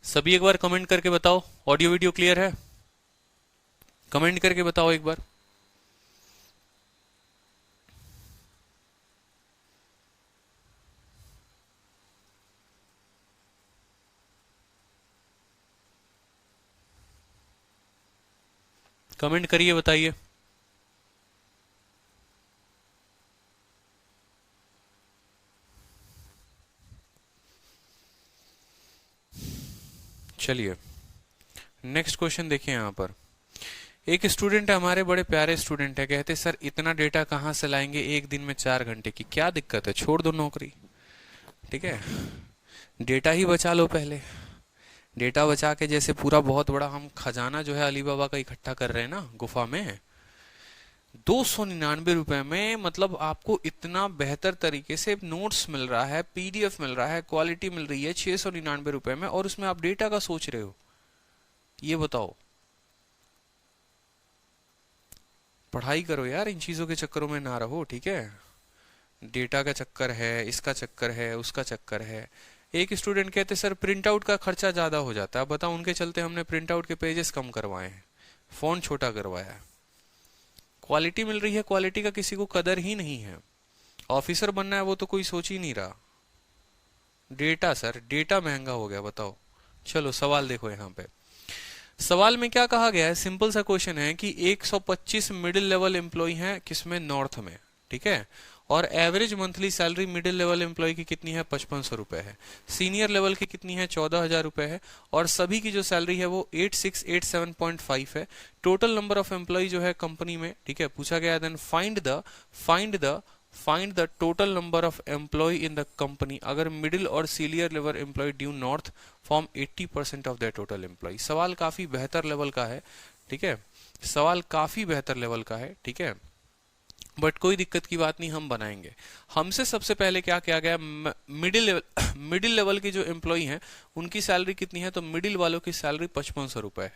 सभी एक बार कमेंट करके बताओ, ऑडियो वीडियो क्लियर है? कमेंट करके बताओ एक बार। कमेंट करिए, बताइए। चलिए नेक्स्ट क्वेश्चन देखिए यहाँ पर। एक स्टूडेंट है, हमारे बड़े प्यारे स्टूडेंट है, कहते सर इतना डेटा कहाँ से लाएंगे, एक दिन में 4 घंटे की क्या दिक्कत है, छोड़ दो नौकरी। ठीक है, डेटा ही बचा लो पहले। डेटा बचा के जैसे पूरा बहुत बड़ा हम खजाना जो है अली बाबा का इकट्ठा कर रहे हैं ना गुफा में, 299 रुपए में, मतलब आपको इतना बेहतर तरीके से नोट्स मिल रहा है, पीडीएफ मिल रहा है, क्वालिटी मिल रही है 699 रुपए में, और उसमें आप डेटा का सोच रहे हो। ये बताओ, पढ़ाई करो यार, इन चीजों के चक्करों में ना रहो। ठीक है, डेटा का चक्कर है, इसका चक्कर है, उसका चक्कर है। एक स्टूडेंट कहते सर प्रिंट आउट का खर्चा ज्यादा हो जाता है, बताओ उनके चलते हमने प्रिंट आउट के पेजेस कम करवाए हैं, फोन छोटा करवाया है। क्वालिटी मिल रही है, क्वालिटी का किसी को कदर ही नहीं है। ऑफिसर बनना है वो तो कोई सोच ही नहीं रहा। डेटा सर, डेटा महंगा हो गया, बताओ। चलो सवाल देखो यहाँ पे। सवाल में क्या कहा गया है, सिंपल सा क्वेश्चन है कि 125 मिडिल लेवल एम्प्लॉय हैं, किसमें, नॉर्थ में। ठीक है, और average monthly salary middle level employee की कितनी है, 5500 रुपए है। सीनियर लेवल की कितनी है, 14,000 रुपए है। और सभी की जो सैलरी है वो 8687.5 है। टोटल नंबर ऑफ एम्प्लॉय जो है कंपनी में, ठीक है, पूछा गया। Then find the total number of employee in the company अगर मिडिल और senior level employee do not form 80% of the total employee. सवाल काफी बेहतर लेवल का है। ठीक है, सवाल काफी बेहतर लेवल का है। ठीक है, बट कोई दिक्कत की बात नहीं, हम बनाएंगे। हमसे सबसे पहले क्या किया गया, मिडिल लेवल के जो एम्प्लॉय हैं उनकी सैलरी कितनी है, तो मिडिल वालों की सैलरी 5500 रुपए है,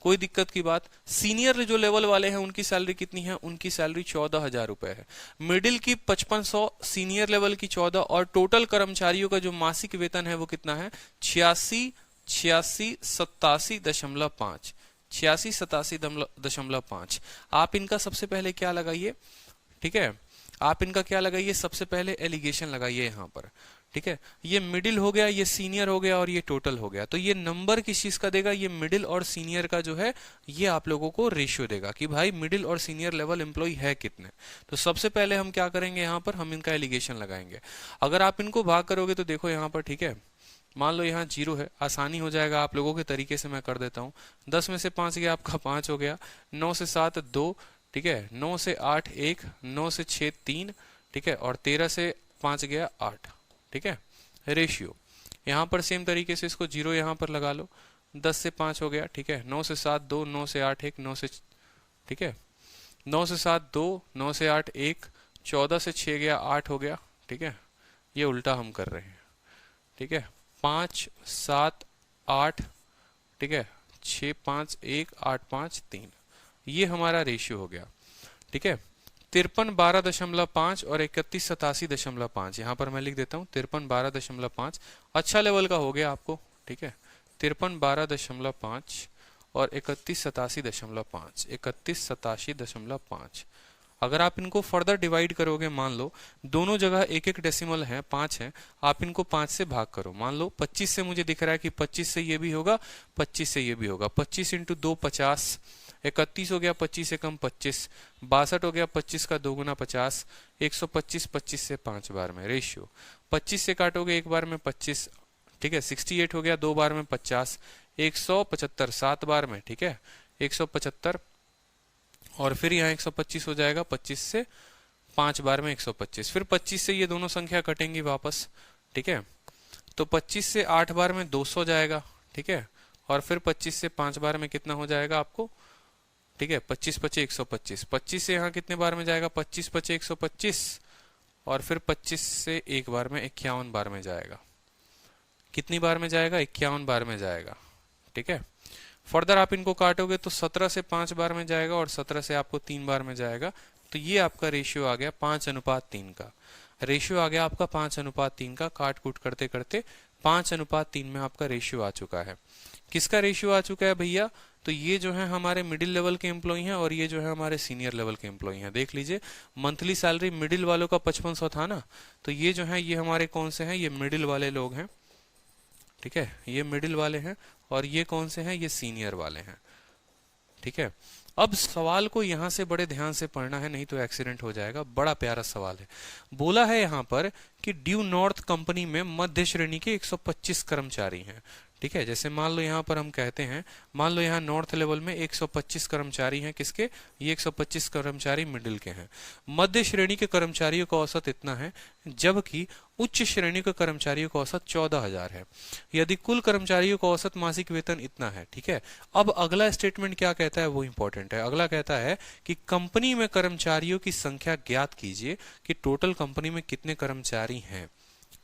कोई दिक्कत की बात। सीनियर जो लेवल वाले हैं उनकी सैलरी कितनी है, उनकी सैलरी 14,000 रुपए है। मिडिल की 5500, सीनियर लेवल की 14, और टोटल कर्मचारियों का जो मासिक वेतन है वो कितना है, 8687.5, 8687.5। आप इनका सबसे पहले क्या लगाइए, ठीक है, आप इनका क्या लगाइए, सबसे पहले एलिगेशन लगाइए यहाँ पर। ठीक है, ये मिडिल हो गया, ये सीनियर हो गया, और ये टोटल हो गया। तो ये नंबर किस चीज का देगा, ये मिडिल और सीनियर का जो है ये आप लोगों को रेशियो देगा कि भाई मिडिल और सीनियर लेवल एम्प्लॉय है कितने। तो सबसे पहले हम क्या करेंगे, यहाँ पर हम इनका एलिगेशन लगाएंगे। अगर आप इनको भाग करोगे तो देखो यहाँ पर, ठीक है, मान लो यहाँ 0 है, आसानी हो जाएगा आप लोगों के तरीके से मैं कर देता हूँ। 10 में से 5 गया आपका 5 हो गया, 9 से 7 2, ठीक है, 9 से 8 1, 9 से 6 3, ठीक है, और 13 से 5 गया 8। ठीक है, रेशियो यहाँ पर सेम तरीके से इसको 0 यहाँ पर लगा लो। 10 से 5 हो गया, ठीक है, 9 से 7 2, 9 से 8 1, 9 से, ठीक है, 9 से 7 2, 9 से 8 1, 14 से 6 गया 8 हो गया। ठीक है, ये उल्टा हम कर रहे हैं। ठीक है, 5 7 8, ठीक है, 6 5 1 8 5 3, ये हमारा रेशियो हो गया। ठीक है, 53 12.5 और 31 87.5, यहाँ पर मैं लिख देता हूँ 53 12.5, अच्छा लेवल का हो गया आपको। ठीक है, 53 12.5 और 31 87.5, 31 87.5। अगर आप इनको फर्दर डिवाइड करोगे, मान लो दोनों जगह एक एक डेसिमल है, 5 है, आप इनको 5 से भाग करो। मान लो 25 से मुझे दिख रहा है कि 25 से ये भी होगा, 25 से ये भी होगा, 25 इंटू 2 50, 31 हो गया, 25 एकम 25, 62 हो गया, 25 का 2 गुना 50, 125, 25 से 5 बार में रेशियो। 25 से काटोगे एक बार में 25, ठीक है, 68 हो गया, 2 बार में 50, 175 7 बार में, ठीक है, 175, और फिर यहाँ 125 हो जाएगा, 25 से 5 बार में 125, फिर 25 से ये दोनों संख्या कटेंगी वापस। ठीक है, तो 25 से 8 बार में 200 जाएगा। ठीक है, और फिर 25 से 5 बार में कितना हो जाएगा आपको, ठीक है, 25 पचे 125, 25 से यहाँ कितने बार में जाएगा, 25 पचे 125, और फिर 25 से एक बार में 51 बार में जाएगा। कितनी बार में जाएगा, 51 बार में जाएगा। ठीक है, फर्दर आप इनको काटोगे तो 17 से 5 बार में जाएगा, और 17 से आपको 3 बार में जाएगा। तो ये आपका रेशियो आ गया 5:3 का। रेशियो आ गया आपका 5:3 का। काट कूट करते करते 5:3 में आपका रेशियो आ चुका है। किसका रेशियो आ चुका है भैया? तो ये जो है हमारे मिडिल लेवल के एम्प्लॉई हैं और ये जो है हमारे सीनियर लेवल के एम्प्लॉई हैं। देख लीजिए, मंथली सैलरी मिडिल वालों का 5500 था ना, तो ये जो है ये हमारे कौन से हैं? ये मिडिल वाले लोग हैं, ठीक है, ये मिडिल वाले हैं। और ये कौन से हैं? ये सीनियर वाले हैं, ठीक है। अब सवाल को यहां से बड़े ध्यान से पढ़ना है, नहीं तो एक्सीडेंट हो जाएगा। बड़ा प्यारा सवाल है। बोला है यहां पर कि ड्यू नॉर्थ कंपनी में मध्य श्रेणी के 125 कर्मचारी हैं, ठीक है। जैसे मान लो यहां पर हम कहते हैं, मान लो यहां नॉर्थ लेवल में 125 कर्मचारी हैं। किसके? ये 125 कर्मचारी मिडिल के हैं। मध्य श्रेणी के कर्मचारियों का औसत इतना है, जबकि उच्च श्रेणी के कर्मचारियों का औसत 14,000 है। यदि कुल कर्मचारियों का औसत मासिक वेतन इतना है, ठीक है। अब अगला स्टेटमेंट क्या कहता है वो इंपॉर्टेंट है। अगला कहता है कि कंपनी में कर्मचारियों की संख्या ज्ञात कीजिए कि टोटल कंपनी में कितने कर्मचारी हैं,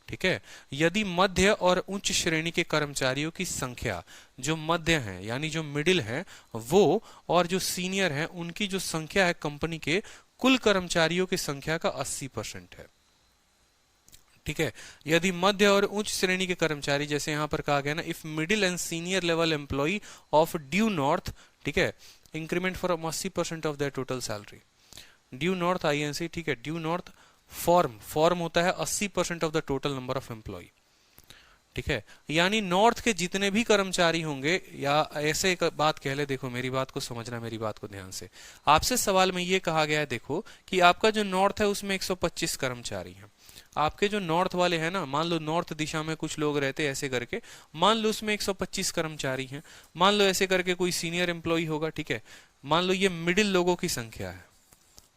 ठीक है। यदि मध्य और उच्च श्रेणी के कर्मचारियों की संख्या, जो मध्य हैं यानी जो मिडिल हैं वो, और जो सीनियर हैं उनकी जो संख्या है कंपनी के कुल कर्मचारियों की संख्या का 80% है, ठीक है। यदि मध्य और उच्च श्रेणी के कर्मचारी, जैसे यहां पर कहा गया ना, if middle and senior level employee of do not, ठीक है, increment for 80% of their total salary. Do not INC, ठीक है। ड्यू नॉर्थ फॉर्म होता है 80% of the total number of employee, ठीक है। यानी नॉर्थ के जितने भी कर्मचारी होंगे, या ऐसे एक बात कह ले, देखो मेरी बात को समझना, मेरी बात को ध्यान से। आपसे सवाल में ये कहा गया है, देखो कि आपका जो नॉर्थ है उसमें 125 कर्मचारी हैं। आपके जो नॉर्थ वाले हैं ना, मान लो नॉर्थ दिशा में कुछ लोग रहते हैं ऐसे करके, मान लो उसमें 125 कर्मचारी हैं। मान लो ऐसे करके कोई सीनियर एम्प्लॉय होगा, ठीक है। मान लो ये मिडिल लोगों की संख्या है,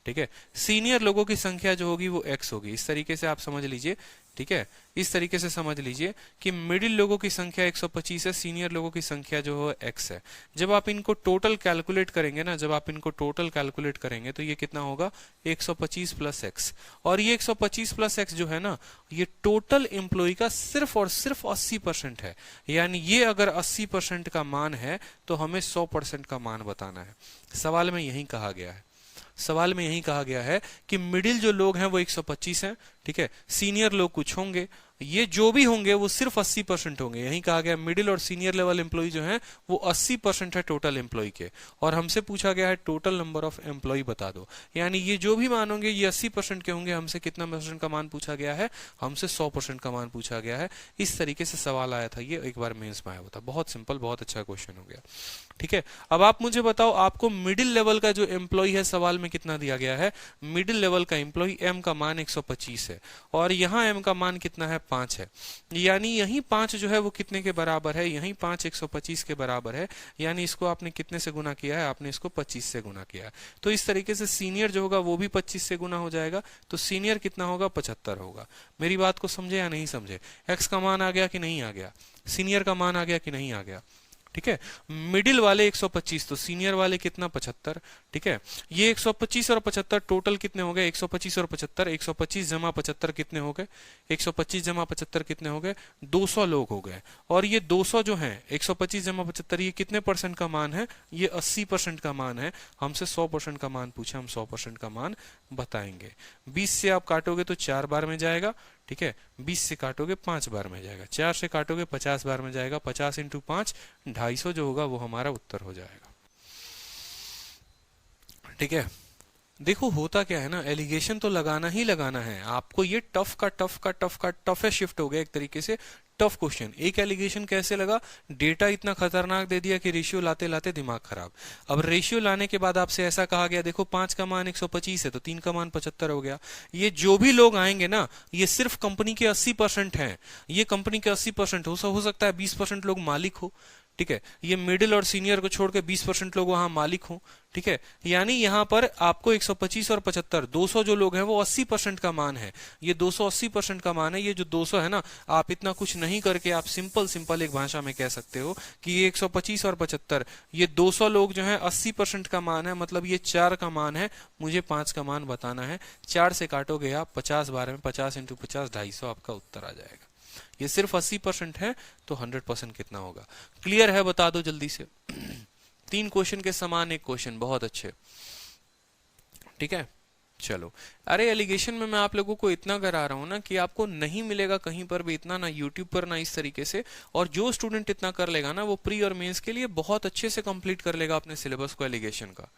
ठीक है। सीनियर लोगों की संख्या जो होगी वो x होगी। इस तरीके से आप समझ लीजिए, ठीक है। इस तरीके से समझ लीजिए कि मिडिल लोगों की संख्या 125 है, सीनियर लोगों की संख्या जो है x है। जब आप इनको टोटल कैलकुलेट करेंगे ना, जब आप इनको टोटल कैलकुलेट करेंगे तो ये कितना होगा? 125 प्लस x। और ये 125 प्लस x जो है ना, ये टोटल एम्प्लॉय का सिर्फ और सिर्फ 80% है। यानी ये अगर 80% का मान है तो हमें 100% का मान बताना है। सवाल में यही कहा गया है, सवाल में यही कहा गया है कि मिडिल जो लोग हैं वो 125 हैं, ठीक है। सीनियर लोग कुछ होंगे, ये जो भी होंगे वो सिर्फ 80% होंगे। यही कहा गया मिडिल और सीनियर लेवल एम्प्लॉय जो हैं वो 80% है टोटल एम्प्लॉय के। और हमसे पूछा गया है टोटल नंबर ऑफ एम्प्लॉय बता दो। यानी ये जो भी मान होंगे ये 80% के होंगे। हमसे कितना % का मान पूछा गया है? हमसे 100% का मान पूछा गया है। इस तरीके से सवाल आया था, ये एक बार मेंस में आया हुआ था। बहुत सिंपल, बहुत अच्छा क्वेश्चन हो गया, ठीक है। अब आप मुझे बताओ, आपको मिडिल लेवल का जो एम्प्लॉय है सवाल में कितना दिया गया है? मिडिल लेवल का एम्प्लॉय m का मान 125 है और यहाँ m का मान कितना है? 5 है। यानी यही 5 जो है वो कितने के बराबर है? यही 5 125 के बराबर है। यानी इसको आपने कितने से गुना किया है? आपने इसको 25 से गुना किया है। तो इस तरीके से सीनियर जो होगा वो भी 25 से गुना हो जाएगा। तो सीनियर कितना होगा? 75 होगा। मेरी बात को समझे या नहीं समझे? x का मान आ गया कि नहीं आ गया? सीनियर का मान आ गया कि नहीं आ गया? ठीक है। मिडिल वाले 125 तो सीनियर वाले कितना? 75, ठीक है। ये 125 और 75 टोटल कितने हो गए? 125 और 75, 125 जमा 75 कितने हो गए? 125 जमा 75 कितने हो गए? 200 लोग हो गए। और ये 200 जो है 125 जमा 75, ये कितने % का मान है? ये 80% का मान है। हमसे 100% का मान पूछा, हम 100% का मान बताएंगे। 20 से आप काटोगे तो 4 बार में जाएगा, ठीक है। 20 से काटोगे 5 बार में जाएगा। 4 से काटोगे 50 बार में जाएगा। 50 × 5 250 जो होगा वो हमारा उत्तर हो जाएगा, ठीक है। देखो होता क्या है ना, एलिगेशन तो लगाना ही लगाना है आपको। ये टफ का टफेस्ट शिफ्ट हो गया एक तरीके से, टफ क्वेश्चन। एक एलिगेशन कैसे लगा? डेटा इतना खतरनाक दे दिया कि रेशियो लाते लाते दिमाग खराब। अब रेशियो लाने के बाद आपसे ऐसा कहा गया, देखो 5 का मान 125 है तो 3 का मान 75 हो गया। ये जो भी लोग आएंगे ना, ये सिर्फ कंपनी के 80% हैं। ये कंपनी के 80% हो सकता है 20% लोग मालिक हो, ठीक है। ये मिडिल और सीनियर को छोड़ के 20% लोग वहां मालिक हो, ठीक है। यानी यहां पर आपको 125 और 75, 200 जो लोग हैं वो 80% का मान है। ये 280% का मान है। ये जो 200 है ना, आप इतना कुछ नहीं करके आप सिंपल एक भाषा में कह सकते हो कि ये 125 और 75, ये 200 लोग जो है 80% का मान है। मतलब ये 4 का मान है, मुझे 5 का मान बताना है। 4 से काटोगे आप 50 बार में, 50 × 50 250 आपका उत्तर आ जाएगा। ये सिर्फ 80% है तो 100% कितना होगा? क्लियर है? बता दो जल्दी से। 3 क्वेश्चन के समान एक क्वेश्चन, बहुत अच्छे, ठीक है। चलो, अरे एलिगेशन में मैं आप लोगों को इतना करा रहा हूं ना कि आपको नहीं मिलेगा कहीं पर भी इतना, ना यूट्यूब पर ना इस तरीके से। और जो स्टूडेंट इतना कर लेगा ना वो प्री और मेंस के लिए बहुत अच्छे से कंप्लीट कर लेगा अपने सिलेबस को एलिगेशन का।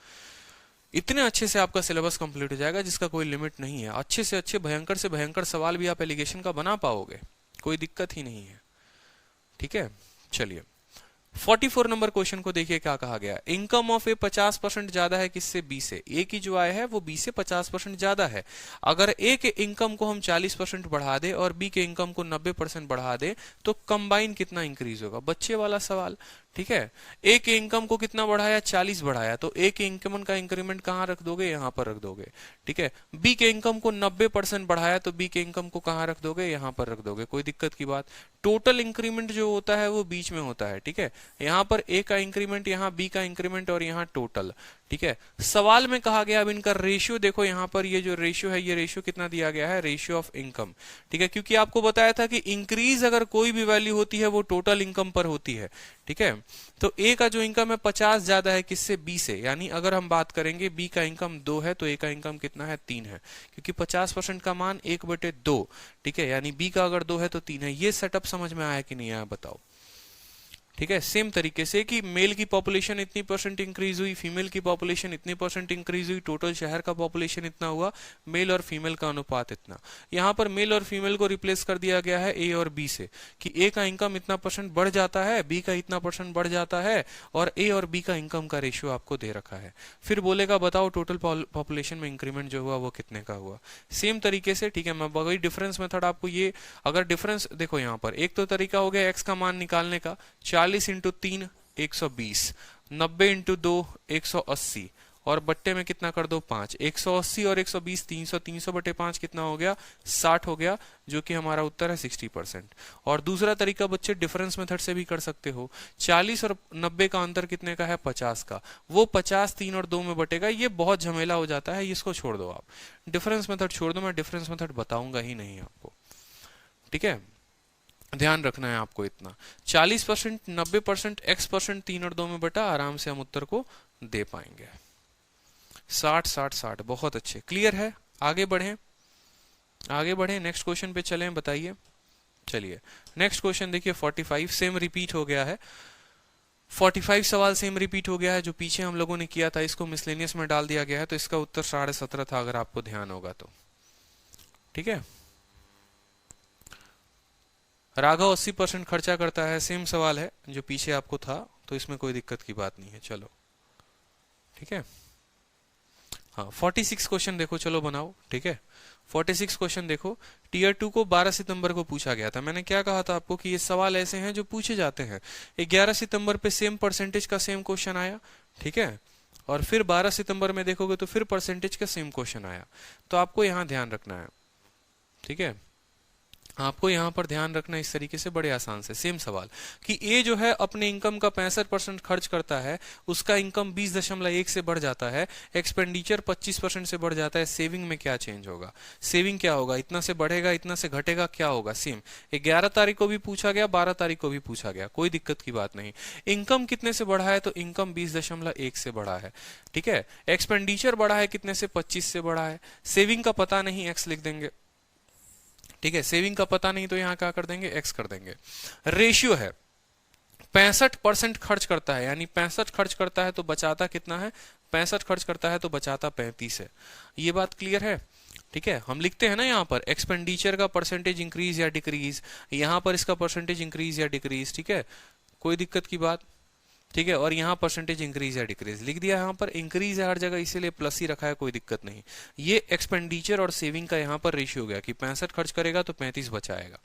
इतने अच्छे से आपका सिलेबस कंप्लीट हो जाएगा जिसका कोई लिमिट नहीं है। अच्छे से भयंकर सवाल भी आप एलिगेशन का बना पाओगे, कोई दिक्कत ही नहीं है। ठीक है, चलिए 44 नंबर क्वेश्चन को देखिए क्या कहा गया। इनकम ऑफ ए 50% ज्यादा है किससे? बी से। ए की जो आय है वो बी से 50% ज्यादा है। अगर ए के इनकम को हम 40% बढ़ा दे और बी के इनकम को 90% बढ़ा दे तो कंबाइन कितना इंक्रीज होगा? बच्चे वाला सवाल। ठीक है, ए के इनकम को कितना बढ़ाया? 40 बढ़ाया, तो ए के इनकम का इंक्रीमेंट कहां रख दोगे? यहां पर रख दोगे। ठीक है, बी के इनकम को 90% बढ़ाया तो बी के इनकम को कहां रख दोगे? यहां पर रख दोगे, कोई दिक्कत की बात। टोटल इंक्रीमेंट जो होता है वो बीच में होता है। ठीक है, यहाँ पर ए का इंक्रीमेंट, यहाँ बी का इंक्रीमेंट और यहाँ टोटल। ठीक है, सवाल में कहा गया अब इनका रेशियो देखो, यहाँ पर ये जो रेशियो है ये रेशियो कितना दिया गया है? Ratio of income. ठीक है, क्योंकि आपको बताया था कि इंक्रीज अगर कोई भी वैल्यू होती है वो टोटल इनकम पर होती है। ठीक है, तो ए का जो इनकम है 50 ज्यादा है किससे? बी से। यानी अगर हम बात करेंगे बी का इनकम 2 है तो ए का इनकम कितना है? 3 है, क्योंकि 50% का मान 1/2। ठीक है, यानी बी का अगर 2 है तो 3 है। ये सेटअप समझ में आया कि नहीं आया बताओ? ठीक है, सेम तरीके से कि मेल की पॉपुलेशन इतनी परसेंट इंक्रीज हुई, फीमेल की पॉपुलेशन इतनी परसेंट इंक्रीज हुई, टोटल शहर का पॉपुलेशन इतना हुआ, मेल और फीमेल का अनुपात इतना। यहाँ पर मेल और फीमेल को रिप्लेस कर दिया गया है ए और बी से, कि ए का इनकम इतना परसेंट बढ़ जाता है, बी का इतना परसेंट बढ़ जाता है, और ए और बी का इनकम का रेशियो आपको दे रखा है। फिर बोलेगा बताओ टोटल पॉपुलेशन में इंक्रीमेंट जो हुआ वो कितने का हुआ। सेम तरीके से, ठीक है, मैं वही डिफरेंस मेथड आपको, ये अगर डिफरेंस देखो यहाँ पर एक तो तरीका हो गया एक्स का मान निकालने का, 40 इंटू 3 120, 90 इंटू 2 180, और बट्टे में कितना कर दो 5। 180 और 120 300, 300 बटे 5 कितना हो गया? 60 हो गया, जो कि हमारा उत्तर है 60%। और दूसरा तरीका बच्चे डिफरेंस मेथड से भी कर सकते हो। 40 और 90 का अंतर कितने का है? 50 का। वो 50 3 और 2 में बटेगा, ये बहुत झमेला हो जाता है, इसको छोड़ दो आप, डिफरेंस मेथड छोड़ दो, मैं डिफरेंस मेथड बताऊंगा ही नहीं आपको। ठीक है, ध्यान रखना है आपको इतना। 40%, 90%, x% 3 और 2 में बटा, आराम से हम उत्तर को दे पाएंगे। 60 60 60, बहुत अच्छे, क्लियर है। आगे बढ़ें, आगे बढ़ें, नेक्स्ट क्वेश्चन पे चलें, बताइए। चलिए नेक्स्ट क्वेश्चन देखिए 45, सेम रिपीट हो गया है। 45 सवाल सेम रिपीट हो गया है, जो पीछे हम लोगों ने किया था इसको मिसलेनियस में डाल दिया गया है, तो इसका उत्तर 17.5 था अगर आपको ध्यान होगा तो। ठीक है, राघव 80% खर्चा करता है, सेम सवाल है जो पीछे आपको था, तो इसमें कोई दिक्कत की बात नहीं है। चलो ठीक है, हाँ 46 क्वेश्चन देखो, चलो बनाओ। ठीक है, 46 क्वेश्चन देखो, टीयर 2 को 12 सितंबर को पूछा गया था। मैंने क्या कहा था आपको कि ये सवाल ऐसे हैं जो पूछे जाते हैं। 11 सितंबर पे सेम परसेंटेज का सेम क्वेश्चन आया। ठीक है, और फिर 12 सितंबर में देखोगे तो फिर परसेंटेज का सेम क्वेश्चन आया। तो आपको यहाँ ध्यान रखना है। ठीक है, आपको यहाँ पर ध्यान रखना इस तरीके से, बड़े आसान से सेम सवाल, कि ए जो है अपने इनकम का 65% खर्च करता है, उसका इनकम 20.1 से बढ़ जाता है, एक्सपेंडिचर 25% से बढ़ जाता है, सेविंग में क्या चेंज होगा? सेविंग क्या होगा? इतना से बढ़ेगा, इतना से घटेगा, क्या होगा? सेम 11 तारीख को भी पूछा गया, 12 तारीख को भी पूछा गया, कोई दिक्कत की बात नहीं। इनकम कितने से बढ़ा है? तो इनकम 20.1 से बढ़ा है। ठीक है, एक्सपेंडिचर बढ़ा है कितने से? 25 से बढ़ा है। सेविंग का पता नहीं, एक्स लिख देंगे। ठीक है, सेविंग का पता नहीं तो यहां क्या कर देंगे? एक्स कर देंगे। रेशियो है 65% खर्च करता है, यानी 65 खर्च करता है तो बचाता कितना है? 65 खर्च करता है तो बचाता 35 है। ये बात क्लियर है? ठीक है, हम लिखते हैं ना यहाँ पर एक्सपेंडिचर का परसेंटेज इंक्रीज या डिक्रीज, यहाँ पर इसका परसेंटेज इंक्रीज या डिक्रीज। ठीक है, कोई दिक्कत की बात? ठीक है, और यहाँ परसेंटेज इंक्रीज या डिक्रीज लिख दिया। यहाँ पर इंक्रीज है हर जगह, इसीलिए प्लस ही रखा है, कोई दिक्कत नहीं। ये एक्सपेंडिचर और सेविंग का यहाँ पर रेशियो हो गया कि 65 खर्च करेगा तो 35 बचाएगा।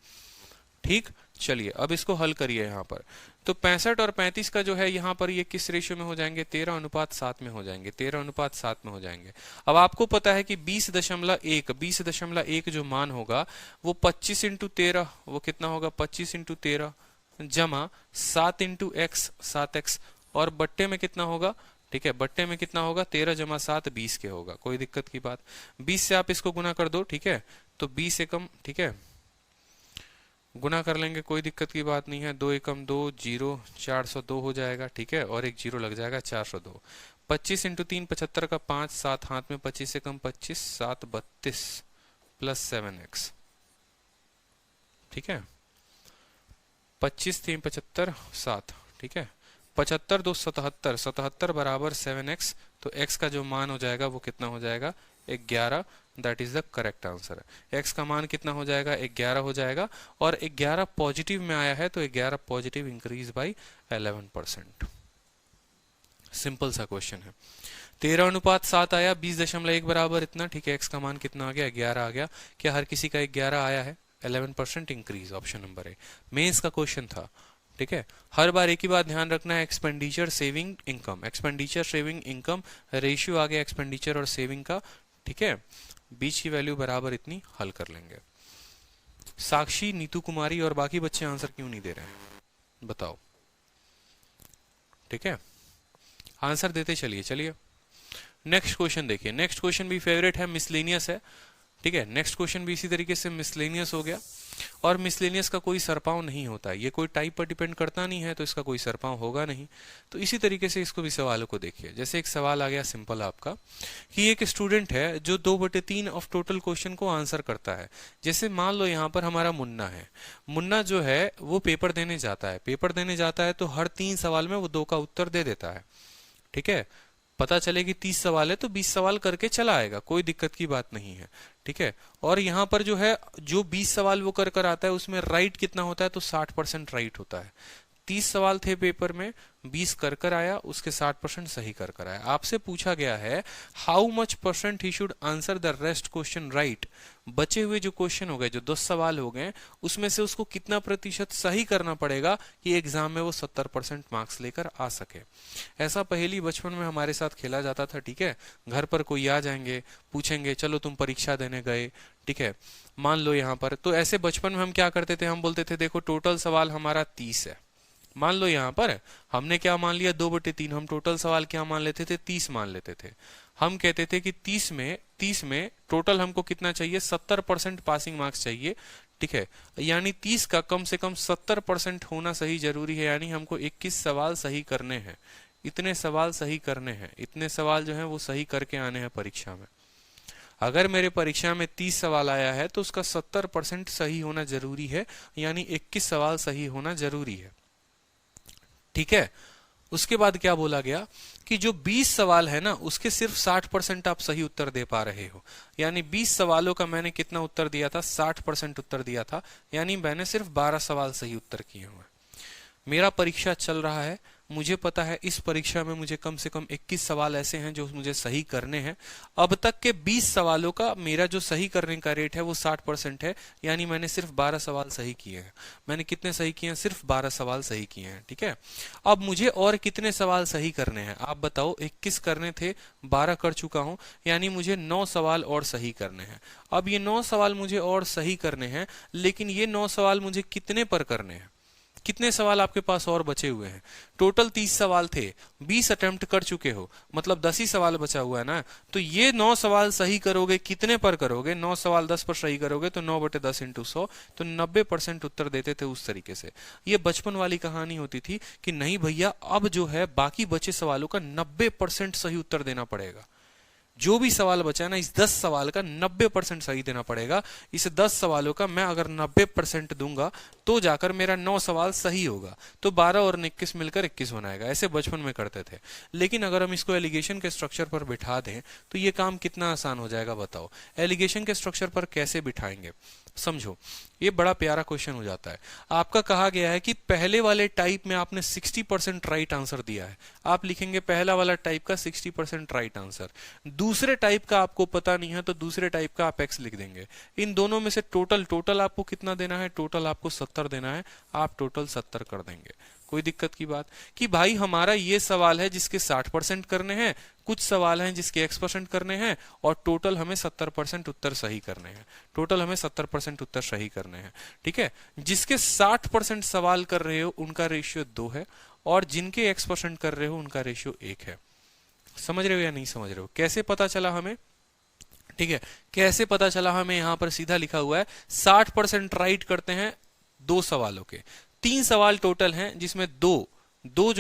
ठीक, चलिए अब इसको हल करिए यहाँ पर। तो 65 और 35 का जो है यहाँ पर ये किस रेशियो में हो जाएंगे? 13:7 में हो जाएंगे, 13:7 में हो जाएंगे। अब आपको पता है कि 20.1 जो मान होगा वो 25 इंटू 13, वो कितना होगा? 25 इंटू 13 जमा 7 इंटू एक्स, 7x, और बट्टे में कितना होगा? ठीक है, बट्टे में कितना होगा? 13 जमा 7 20 के होगा, कोई दिक्कत की बात? 20 से आप इसको गुना कर दो। ठीक है, तो 20 एकम, ठीक है, गुना कर लेंगे, कोई दिक्कत की बात नहीं है। 2 एकम 2, 0, 402 हो जाएगा। ठीक है, और एक जीरो लग जाएगा, 402। 25 इंटू 3 75 का 5, 7 हाथ में 25 से कम 25, 7 32 प्लस 7x। ठीक है, 25 3 75 7। ठीक है, 75 2 77, 77 बराबर 7x। तो x का जो मान हो जाएगा वो कितना हो जाएगा 11। That is the correct answer. x का मान कितना हो जाएगा 11 हो जाएगा, और 11 पॉजिटिव में आया है तो 11 पॉजिटिव इंक्रीज बाई 11%। सिंपल सा क्वेश्चन है। 13:7 आया, 20.1 बराबर इतना। ठीक है, x का मान कितना आ गया 11 आ गया। क्या हर किसी का 11 आया है? 11% increase, option number A. Mains का क्वेश्चन था। ठीक है, हर बार एक ही बात ध्यान रखना है, expenditure saving income, expenditure saving income ratio आ गया एक्सपेंडिचर और सेविंग का। ठीक है, बीच की वैल्यू बराबर इतनी हल कर लेंगे। साक्षी, नीतू कुमारी और बाकी बच्चे आंसर क्यों नहीं दे रहे हैं बताओ? ठीक है, आंसर देते चलिए। चलिए नेक्स्ट क्वेश्चन देखिए। नेक्स्ट क्वेश्चन भी फेवरेट है, मिसलेनियस है। ठीक है, नेक्स्ट क्वेश्चन भी इसी तरीके से मिसलेनियस हो गया, और मिसलेनियस का कोई सरपाव नहीं होता है, ये कोई टाइप पर डिपेंड करता नहीं है तो इसका कोई सरपाव होगा नहीं। तो इसी तरीके से इसको भी सवालों को देखिए। जैसे एक सवाल आ गया सिंपल आपका कि एक स्टूडेंट है जो 2/3 ऑफ टोटल क्वेश्चन को आंसर करता है। जैसे मान लो यहाँ पर हमारा मुन्ना है, मुन्ना जो है वो पेपर देने जाता है, पेपर देने जाता है तो हर 3 सवाल में वो 2 का उत्तर दे देता है। ठीक है, पता चले कि 30 सवाल है तो 20 सवाल करके चला आएगा, कोई दिक्कत की बात नहीं है। ठीक है, और यहाँ पर जो है जो 20 सवाल वो कर आता है उसमें राइट कितना होता है तो 60% राइट होता है। 30 सवाल थे पेपर में, 20 कर आया, उसके 60% सही कर आया। आपसे पूछा गया है how much percent he should answer the rest question right. बचे हुए जो क्वेश्चन हो गए, जो 10 सवाल हो गए, उसमें से उसको कितना प्रतिशत सही करना पड़ेगा कि एग्जाम में वो 70% मार्क्स लेकर आ सके। ऐसा पहेली बचपन में हमारे साथ खेला जाता था। ठीक है, घर पर कोई आ जाएंगे, पूछेंगे चलो तुम परीक्षा देने गए। ठीक है, मान लो यहाँ पर, तो ऐसे बचपन में हम क्या करते थे, हम बोलते थे देखो टोटल सवाल हमारा 30 है। मान लो यहाँ पर हमने क्या मान लिया 2/3, हम टोटल सवाल क्या मान लेते थे 30 मान लेते थे। हम कहते थे कि 30 में टोटल हमको कितना चाहिए 70% पासिंग मार्क्स चाहिए। ठीक है, यानी 30 का कम से कम 70% होना सही जरूरी है, यानी हमको 21 सवाल सही करने हैं। इतने सवाल सही करने हैं, इतने सवाल जो है वो सही करके आने हैं परीक्षा में। अगर मेरे परीक्षा में 30 सवाल आया है तो उसका 70% सही होना जरूरी है, यानी 21 सवाल सही होना जरूरी है। ठीक है, उसके बाद क्या बोला गया कि जो 20 सवाल है ना उसके सिर्फ 60% आप सही उत्तर दे पा रहे हो। यानी 20 सवालों का मैंने कितना उत्तर दिया था 60% उत्तर दिया था, यानी मैंने सिर्फ 12 सवाल सही उत्तर किए हुए। मेरा परीक्षा चल रहा है, मुझे पता है इस परीक्षा में मुझे कम से कम 21 सवाल ऐसे हैं जो मुझे सही करने हैं। अब तक के 20 सवालों का मेरा जो सही करने का रेट है वो 60% है, यानी मैंने सिर्फ 12 सवाल सही किए हैं। मैंने कितने सही किए हैं? सिर्फ 12 सवाल सही किए हैं। ठीक है, अब मुझे और कितने सवाल सही करने हैं आप बताओ? 21 करने थे, 12 कर चुका हूं, यानी मुझे 9 सवाल और सही करने हैं। अब ये 9 सवाल मुझे और सही करने हैं, लेकिन ये 9 सवाल मुझे कितने पर करने हैं? कितने सवाल आपके पास और बचे हुए हैं? टोटल 30 सवाल थे, 20 अटेम्प्ट कर चुके हो, मतलब 10 ही सवाल बचा हुआ है ना। तो ये 9 सवाल सही करोगे, कितने पर करोगे? 9 सवाल 10 पर सही करोगे तो 9/10 × 100, तो 90% उत्तर देते थे उस तरीके से। ये बचपन वाली कहानी होती थी कि नहीं भैया अब जो है बाकी बचे सवालों का 90% सही उत्तर देना पड़ेगा। जो भी सवाल बचा है ना, इस 10 सवाल का 90% सही देना पड़ेगा। इस 10 सवालों का मैं अगर 90% दूंगा तो जाकर मेरा 9 सवाल सही होगा, तो 12 और 21 मिलकर 21 बनाएगा। ऐसे बचपन में करते थे। लेकिन अगर हम इसको एलिगेशन के स्ट्रक्चर पर बिठा दें तो ये काम कितना आसान हो जाएगा बताओ? एलिगेशन के स्ट्रक्चर पर कैसे बिठाएंगे समझो, ये बड़ा प्यारा क्वेश्चन हो जाता है। आपका कहा गया है कि पहले वाले टाइप में आपने 60% राइट आंसर दिया है, आप लिखेंगे पहला वाला टाइप का 60% राइट आंसर। दूसरे टाइप का आपको पता नहीं है तो दूसरे टाइप का आप एक्स लिख देंगे। इन दोनों में से टोटल आपको कितना देना है? टोटल आपको 70 देना है, आप टोटल 70 कर देंगे। कोई दिक्कत की बात कि भाई हमारा ये सवाल है जिसके 60% करने हैं, कुछ सवाल हैं जिसके x% करने हैं, और टोटल हमें 70% उत्तर सही करने हैं। टोटल हमें 70% उत्तर सही करने हैं। ठीक है, जिसके 60% सवाल कर रहे हो उनका रेशियो 2 है, और जिनके x% कर रहे हो उनका रेशियो 1 है। समझ रहे हो या नहीं समझ रहे हो? कैसे पता चला हमें? ठीक है, कैसे पता चला हमें? यहां पर सीधा लिखा हुआ है 60% राइट करते हैं 2 सवालों के, 3 सवाल टोटल हैं जिसमें 2 दो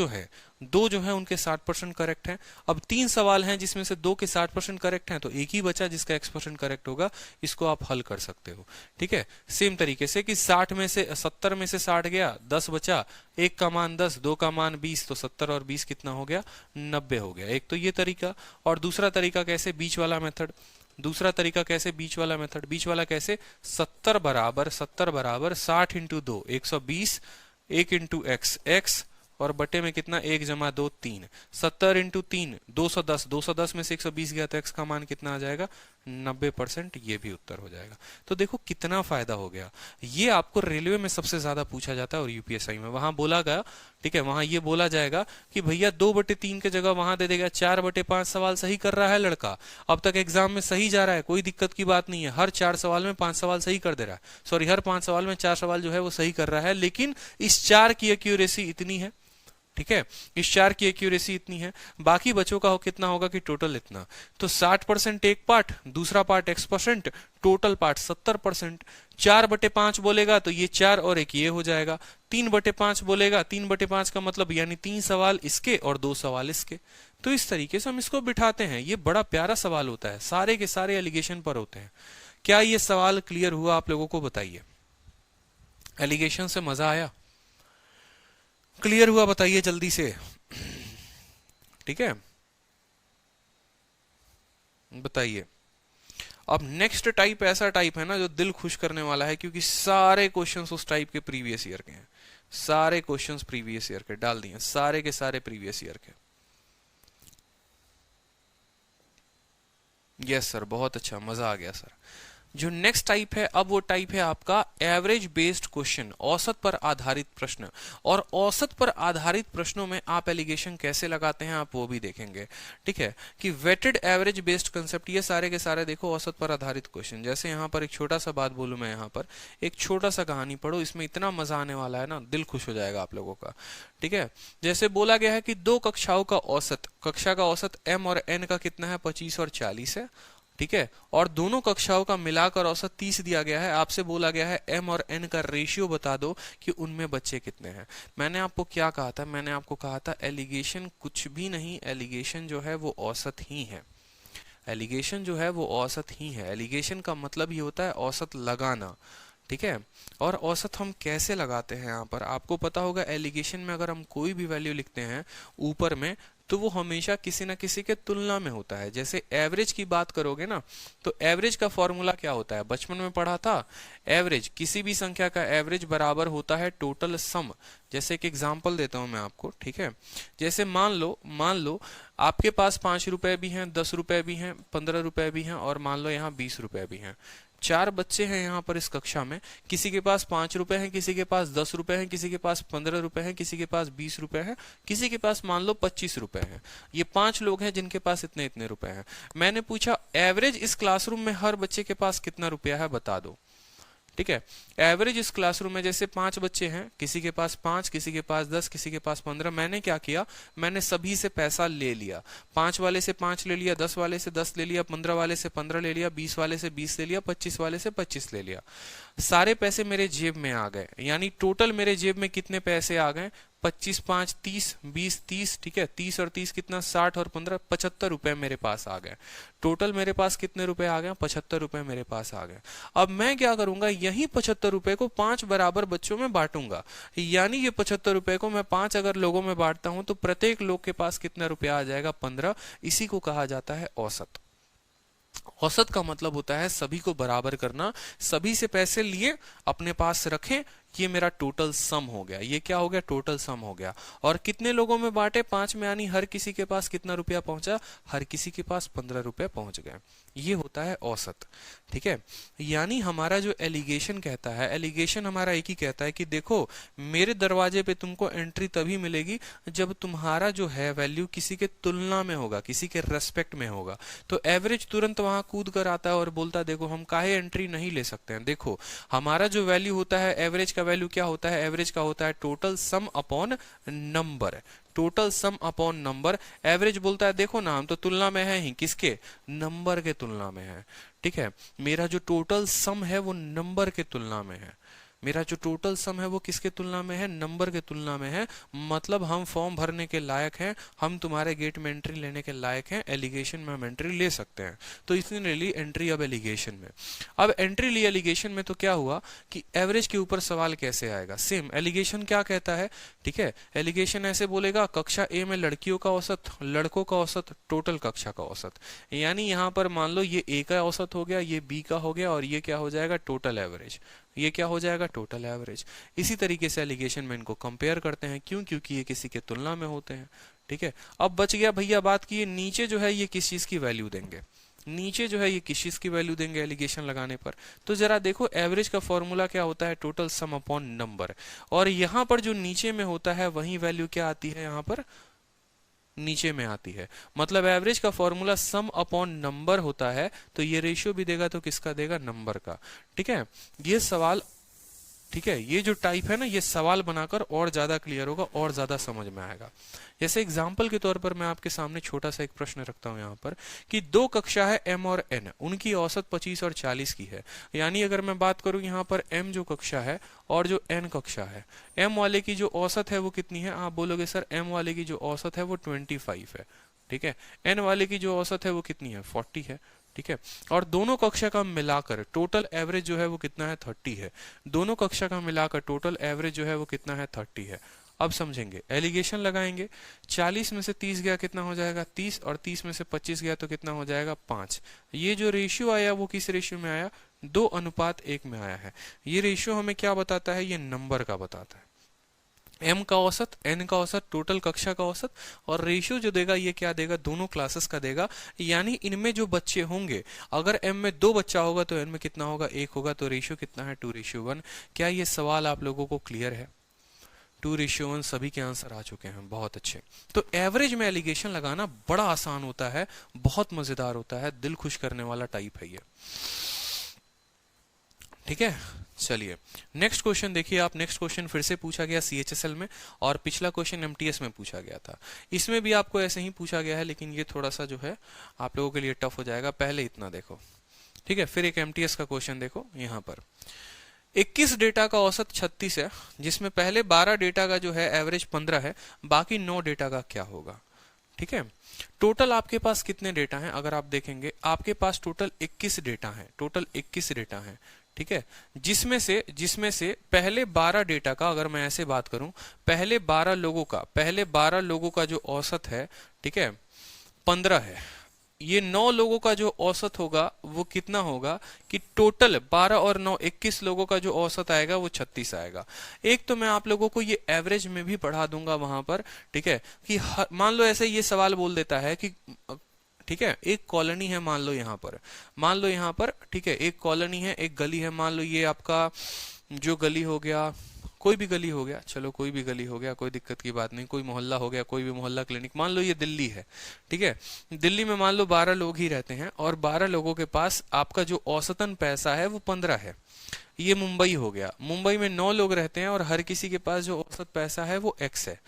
जो है उनके 60% करेक्ट हैं। अब 3 सवाल हैं जिसमें से 2 के 60% करेक्ट हैं, तो एक ही बचा जिसका x% करेक्ट होगा, इसको आप हल कर सकते हो। ठीक है, सेम तरीके से कि 60 में से 70 में से 60 गया, 10 बचा, एक का मान 10, 2 का मान 20, तो 70 और 20 कितना हो गया, 90 हो गया। एक तो ये तरीका, और दूसरा तरीका कैसे, बीच वाला मेथड। दूसरा तरीका कैसे, बीच वाला मेथड। बीच वाला कैसे, 70 बराबर 60 इंटू 2 120, 1 इंटू x और बटे में कितना, 1 जमा 2 3, 70 इंटू 3 210, 210 में से 120 गया तो x का मान कितना आ जाएगा, 90%। ये भी उत्तर हो जाएगा। तो देखो कितना फायदा हो गया। ये आपको रेलवे में सबसे ज्यादा पूछा जाता है और यूपीएसआई में वहां बोला गया, ठीक है, वहां ये बोला जाएगा कि भैया 2/3 की जगह वहां दे देगा 4/5 सवाल सही कर रहा है लड़का, अब तक एग्जाम में सही जा रहा है, कोई दिक्कत की बात नहीं है, हर 4 सवाल में 5 सवाल सही कर दे रहा है, सॉरी हर 5 सवाल में 4 सवाल जो है वो सही कर रहा है, लेकिन इस 4 की एक्यूरेसी इतनी है। ठीक है, इस 4 की एक्यूरेसी इतनी है, बाकी बच्चों का कितना होगा कि टोटल इतना। तो 60% एक पार्ट, दूसरा पार्ट x%, टोटल पार्ट 70%। 4/5 बोलेगा तो ये 4 और एक ये हो जाएगा। 3/5 बोलेगा, 3/5 का मतलब यानी 3 सवाल इसके और 2 सवाल इसके। तो इस तरीके से हम इसको बिठाते हैं। ये बड़ा प्यारा सवाल होता है, सारे के सारे एलिगेशन पर होते हैं। क्या ये सवाल क्लियर हुआ आप लोगों को, बताइए। एलिगेशन से मजा आया, क्लियर हुआ, बताइए जल्दी से। ठीक है, बताइए। अब नेक्स्ट टाइप ऐसा टाइप है ना जो दिल खुश करने वाला है, क्योंकि सारे क्वेश्चंस उस टाइप के प्रीवियस ईयर के हैं। सारे क्वेश्चंस प्रीवियस ईयर के डाल दिए, सारे के सारे प्रीवियस ईयर के। यस सर, बहुत अच्छा, मजा आ गया सर। जो नेक्स्ट टाइप है, अब वो टाइप है आपका एवरेज बेस्ड क्वेश्चन, औसत पर आधारित प्रश्न। और औसत पर आधारित प्रश्नों में आप एलिगेशन कैसे लगाते हैं आप वो भी देखेंगे। ठीक है, कि वेटेड एवरेज बेस्ड कंसेप्ट, ये सारे के सारे देखो औसत पर आधारित क्वेश्चन। जैसे यहाँ पर एक छोटा सा बात बोलूं मैं, यहाँ पर एक छोटा सा कहानी पढ़ो, इसमें इतना मजा आने वाला है ना, दिल खुश हो जाएगा आप लोगों का। ठीक है, जैसे बोला गया है कि 2 कक्षाओं का औसत, कक्षा का औसत m और n का कितना है, 25 और 40 है। ठीक है, और दोनों कक्षाओं का मिलाकर औसत 30 दिया गया है। आपसे बोला गया है m और n का रेशियो बता दो कि उनमें बच्चे कितने हैं। मैंने आपको क्या कहा था, मैंने आपको कहा था एलिगेशन कुछ भी नहीं, एलिगेशन जो है वो औसत ही है। एलिगेशन जो है वो औसत ही है। एलिगेशन का मतलब ही होता है औसत लगाना। ठीक है, और औसत हम कैसे लगाते हैं, यहाँ पर आपको पता होगा। एलिगेशन में अगर हम कोई भी वैल्यू लिखते हैं ऊपर में, तो वो हमेशा किसी ना किसी के तुलना में होता है। जैसे एवरेज की बात करोगे ना, तो एवरेज का फॉर्मूला क्या होता है, बचपन में पढ़ा था। एवरेज, किसी भी संख्या का एवरेज बराबर होता है टोटल सम। जैसे एक एग्जांपल देता हूं मैं आपको। ठीक है, जैसे मान लो आपके पास 5 रुपए भी हैं, 10 रुपए भी हैं, 15 रुपए भी हैं, और मान लो यहाँ 20 रुपए भी हैं। 4 बच्चे हैं यहाँ पर इस कक्षा में, किसी के पास 5 रुपए हैं, किसी के पास 10 रुपए हैं, किसी के पास 15 रुपए हैं, किसी के पास 20 रुपए हैं, किसी के पास मान लो 25 रुपए हैं। ये 5 लोग हैं जिनके पास इतने इतने रुपए हैं। मैंने पूछा एवरेज इस क्लासरूम में हर बच्चे के पास कितना रुपया है बता दो। ठीक है, एवरेज इस क्लासरूम में जैसे 5 बच्चे हैं, किसी के पास 5, किसी के पास 10, किसी के पास 15। मैंने क्या किया, मैंने सभी से पैसा ले लिया। 5 वाले से 5 ले लिया, 10 वाले से 10 ले लिया, 15 वाले से 15 ले लिया, 20 वाले से 20 ले लिया, 25 वाले से 25 ले लिया। सारे पैसे मेरे जेब में आ गए, यानी टोटल मेरे जेब में कितने पैसे आ गए, 25 5 30, 20 30। ठीक है, 30 और 30 कितना, 60 और 15 75 रुपए मेरे पास आ गए। टोटल मेरे पास कितने रुपए आ गए, 75 रुपए मेरे पास आ गए। अब मैं क्या करूंगा, यही 75 रुपए को 5 बराबर बच्चों में बांटूंगा। यानी ये 75 रुपए को मैं 5 अगर लोगों में बांटता हूं तो प्रत्येक लोग के पास कितना रुपया आ जाएगा, 15। इसी को कहा जाता है औसत। औसत का मतलब होता है सभी को बराबर करना, सभी से पैसे लिए अपने पास रखें, ये मेरा टोटल सम हो गया। ये क्या हो गया, टोटल सम हो गया। और कितने लोगों में बांटे, 5 में, यानी हर किसी के पास कितना रुपया पहुंचा, हर किसी के पास 15 रुपए पहुंच गए। ये होता है औसत। ठीक है, यानी हमारा जो एलिगेशन कहता है, एलिगेशन हमारा एक ही कहता है कि देखो मेरे दरवाजे पे तुमको एंट्री तभी मिलेगी जब तुम्हारा जो है वैल्यू किसी के तुलना में होगा, किसी के रेस्पेक्ट में होगा। तो एवरेज तुरंत वहां कूद कर आता है और बोलता है देखो हम काहे एंट्री नहीं ले सकते हैं। देखो हमारा जो वैल्यू होता है, एवरेज का वैल्यू क्या होता है, एवरेज का होता है total sum upon number. Total sum upon number. Average बोलता है देखो ना हम तो तुलना में है ही, किसके, नंबर के तुलना में है। ठीक है, मेरा जो टोटल सम है वो नंबर के तुलना में है। मेरा जो टोटल सम है वो किसके तुलना में है, नंबर के तुलना में है, मतलब हम फॉर्म भरने के लायक हैं, हम तुम्हारे गेट में एंट्री लेने के लायक हैं, एलिगेशन में हम एंट्री ले सकते हैं। तो इसने ले ली एंट्री अब एलिगेशन में। अब एंट्री ली एलिगेशन में तो क्या हुआ कि एवरेज के ऊपर सवाल कैसे आएगा, सेम एलिगेशन क्या कहता है, ठीक है, एलिगेशन ऐसे बोलेगा कक्षा ए में लड़कियों का औसत, लड़कों का औसत, टोटल कक्षा का औसत। यानी यहाँ पर मान लो ये ए का औसत हो गया, ये बी का हो गया, और ये क्या हो जाएगा, टोटल एवरेज। ये क्या हो जाएगा, टोटल एवरेज। इसी तरीके से एलिगेशन में इनको कंपेयर करते हैं, क्यों, क्योंकि ये किसी के तुलना में होते हैं, ठीक है। अब बच गया भैया बात की, नीचे जो है ये किस चीज की वैल्यू देंगे, नीचे जो है ये किस चीज की वैल्यू देंगे एलिगेशन लगाने पर। तो जरा देखो एवरेज का फॉर्मूला क्या होता है, टोटल सम अपॉन नंबर, और यहाँ पर जो नीचे में होता है वही वैल्यू क्या आती है, यहाँ पर नीचे में आती है। मतलब एवरेज का फॉर्मूला सम अपॉन नंबर होता है, तो ये रेशियो भी देगा तो किसका देगा, नंबर का, ठीक है। ये सवाल, ठीक है, ये जो टाइप है ना, ये सवाल बनाकर और ज्यादा क्लियर होगा और ज्यादा समझ में आएगा। जैसे एग्जाम्पल के तौर पर मैं आपके सामने छोटा सा एक प्रश्न रखता हूं यहाँ पर कि दो कक्षा है m और n, उनकी औसत 25 और 40 की है। यानी अगर मैं बात करूं यहाँ पर m जो कक्षा है और जो n कक्षा है, m वाले की जो औसत है वो कितनी है, आप बोलोगे सर m वाले की जो औसत है वो 25 है, ठीक है, n वाले की जो औसत है वो कितनी है, 40 है, ठीक है। और दोनों कक्षा का मिलाकर टोटल एवरेज जो है वो कितना है, 30 है। दोनों कक्षा का मिलाकर टोटल एवरेज जो है वो कितना है, 30 है। अब समझेंगे, एलिगेशन लगाएंगे, 40 में से 30 गया कितना हो जाएगा, 30, और 30 में से 25 गया तो कितना हो जाएगा, 5। ये जो रेशियो आया वो किस रेशियो में आया, 2:1 में आया है। ये रेशियो हमें क्या बताता है, ये नंबर का बताता है। m का औसत, n का औसत, टोटल कक्षा का औसत, और रेशियो जो देगा ये क्या देगा, दोनों क्लासेस का देगा। यानी इनमें जो बच्चे होंगे, अगर m में 2 बच्चा होगा तो n में कितना होगा, 1 होगा, तो रेशियो कितना है, 2:1। क्या ये सवाल आप लोगों को क्लियर है, 2:1 सभी के आंसर आ चुके हैं, बहुत अच्छे। तो एवरेज में एलिगेशन लगाना बड़ा आसान होता है, बहुत मजेदार होता है, दिल खुश करने वाला टाइप है ये, ठीक है। चलिए नेक्स्ट क्वेश्चन देखिए आप। नेक्स्ट क्वेश्चन फिर से पूछा गया CHSL में, और पिछला क्वेश्चन MTS में पूछा गया था। इसमें भी आपको ऐसे ही पूछा गया है, लेकिन ये थोड़ा सा जो है आप लोगों के लिए टफ हो जाएगा। पहले इतना देखो, ठीक है, फिर एक MTS का क्वेश्चन देखो। यहाँ पर 21 डेटा का औसत 36 है, जिसमें पहले 12 डेटा का जो है एवरेज 15 है, बाकी 9 डेटा का क्या होगा, ठीक है। टोटल आपके पास कितने डेटा हैं, अगर आप देखेंगे आपके पास टोटल 21 डेटा हैं, टोटल 21 डेटा हैं, ठीक है। जिसमें से पहले 12 डेटा का, अगर मैं ऐसे बात करूं, पहले 12 लोगों का जो औसत है, ठीक है, 15 है। ये 9 लोगों का जो औसत होगा वो कितना होगा कि टोटल 12 और 9 21 लोगों का जो औसत आएगा वो 36 आएगा। एक तो मैं आप लोगों को ये एवरेज में भी पढ़ा दूंगा वहां पर, ठीक है, कि मान लो ऐसे ये सवाल बोल देता है कि, ठीक है, एक कॉलोनी है, मान लो यहाँ पर, ठीक है, एक कॉलोनी है, एक गली है, मान लो ये आपका जो गली हो गया, कोई भी गली हो गया, चलो कोई भी गली हो गया, कोई दिक्कत की बात नहीं, कोई मोहल्ला हो गया, कोई भी मोहल्ला क्लिनिक, मान लो ये दिल्ली है, ठीक है। दिल्ली में मान लो 12 लोग ही रहते हैं, और 12 लोगों के पास आपका जो औसतन पैसा है वो 15 है। ये मुंबई हो गया, मुंबई में 9 लोग रहते हैं और हर किसी के पास जो औसत पैसा है वो x है।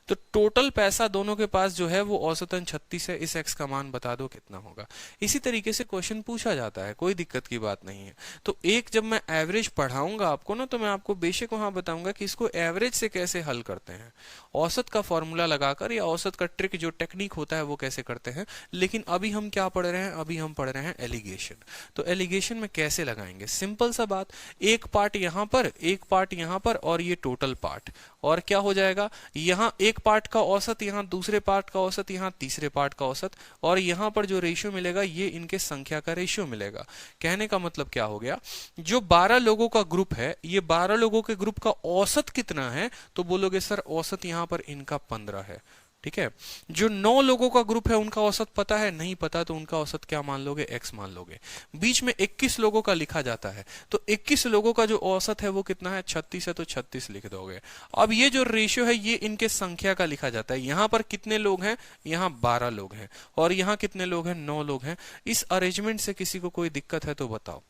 तो टोटल पैसा दोनों के पास जो है वो औसतन 36 है। इस x का मान बता दो कितना होगा। इसी तरीके से क्वेश्चन पूछा जाता है, कोई दिक्कत की बात नहीं है। तो एक जब मैं एवरेज पढ़ाऊंगा आपको ना, तो मैं आपको बेशक वहां बताऊंगा कि इसको एवरेज से कैसे हल करते हैं, औसत का फॉर्मूला लगाकर, या औसत का ट्रिक जो टेक्निक होता है वो कैसे करते हैं। लेकिन अभी हम क्या पढ़ रहे हैं, अभी हम पढ़ रहे हैं एलिगेशन। तो एलिगेशन में कैसे लगाएंगे, सिंपल सा बात, एक पार्ट यहां पर, एक पार्ट यहां पर, और ये टोटल पार्ट, और क्या हो जाएगा, यहां एक पार्ट का औसत, यहां दूसरे पार्ट का औसत, यहां तीसरे पार्ट का औसत, और यहां पर जो रेशियो मिलेगा ये इनके संख्या का रेशियो मिलेगा। कहने का मतलब क्या हो गया, जो 12 लोगों का ग्रुप है, ये 12 लोगों के ग्रुप का औसत कितना है, तो बोलोगे सर औसत यहां पर इनका 15 है, ठीक है। जो 9 लोगों का ग्रुप है उनका औसत पता है, नहीं पता तो उनका औसत क्या मान लोगे, x मान लोगे। बीच में 21 लोगों का लिखा जाता है, तो 21 लोगों का जो औसत है वो कितना है, 36 है, तो 36 लिख दोगे। अब ये जो रेशियो है ये इनके संख्या का लिखा जाता है। यहां पर कितने लोग हैं, यहां 12 लोग हैं, और यहां कितने लोग हैं, 9 लोग हैं। इस अरेंजमेंट से किसी को कोई दिक्कत है तो बताओ।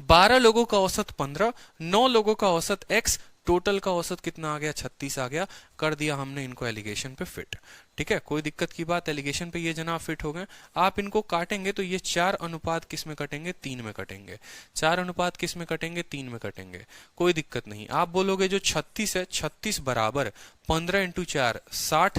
12 लोगों का औसत 15, 9 लोगों का औसत x, टोटल का औसत कितना आ गया, 36 आ गया। कर दिया हमने इनको एलिगेशन पे फिट। ठीक है, कोई दिक्कत की बात, एलिगेशन पे ये जनाब फिट हो गए। आप इनको काटेंगे तो ये 4 अनुपात किस में कटेंगे, 3 में कटेंगे। 4 अनुपात किस में कटेंगे, 3 में कटेंगे। कोई दिक्कत नहीं। आप बोलोगे जो 36 है, 36 बराबर 15 इंटू 4 60,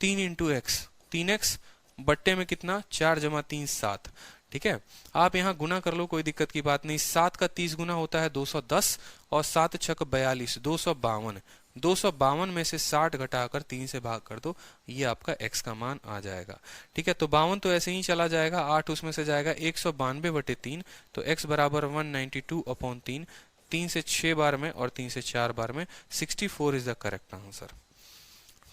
3 इंटू एक्स 3x, बट्टे में कितना 4 जमा 3 7। ठीक है, आप यहाँ गुना कर लो, कोई दिक्कत की बात नहीं। 7 का 30 गुना होता है 210 और 7 छक 42, 252। 252 में से 60 घटाकर 3 से भाग कर दो, ये आपका x का मान आ जाएगा। ठीक है, तो 52 तो ऐसे ही चला जाएगा, 8 उसमें से जाएगा, 192/3, तो x बराबर 192/3। 3 से 6 बार में और 3 से 4 बार में 64 इज द करेक्ट आंसर।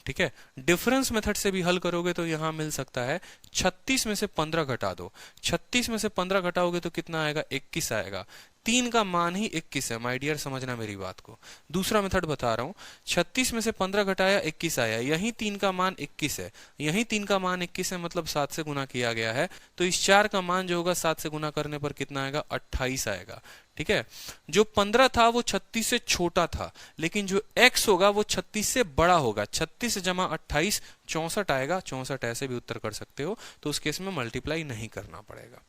ठीक है, डिफरेंस मेथड से भी हल करोगे तो यहां मिल सकता है 36 में से 15 घटा दो। 36 में से 15 घटाओगे तो कितना आएगा, 21 आएगा। 3 का मान ही 21 है, माय डियर, समझना मेरी बात को। दूसरा मेथड बता रहा हूं, 36 में से 15 घटाया 21 आया, यही 3 का मान 21 है, यही 3 का मान 21 है, मतलब 7 से गुना किया गया है। तो इस 4 का मान जो होगा 7 से गुना करने पर कितना आएगा, 28 आएगा। ठीक है, जो 15 था वो 36 से छोटा था, लेकिन जो x होगा वो 36 से बड़ा होगा। 36 जमा 28 64 आएगा। 64 ऐसे भी उत्तर कर सकते हो, तो उस केस में मल्टीप्लाई नहीं करना पड़ेगा।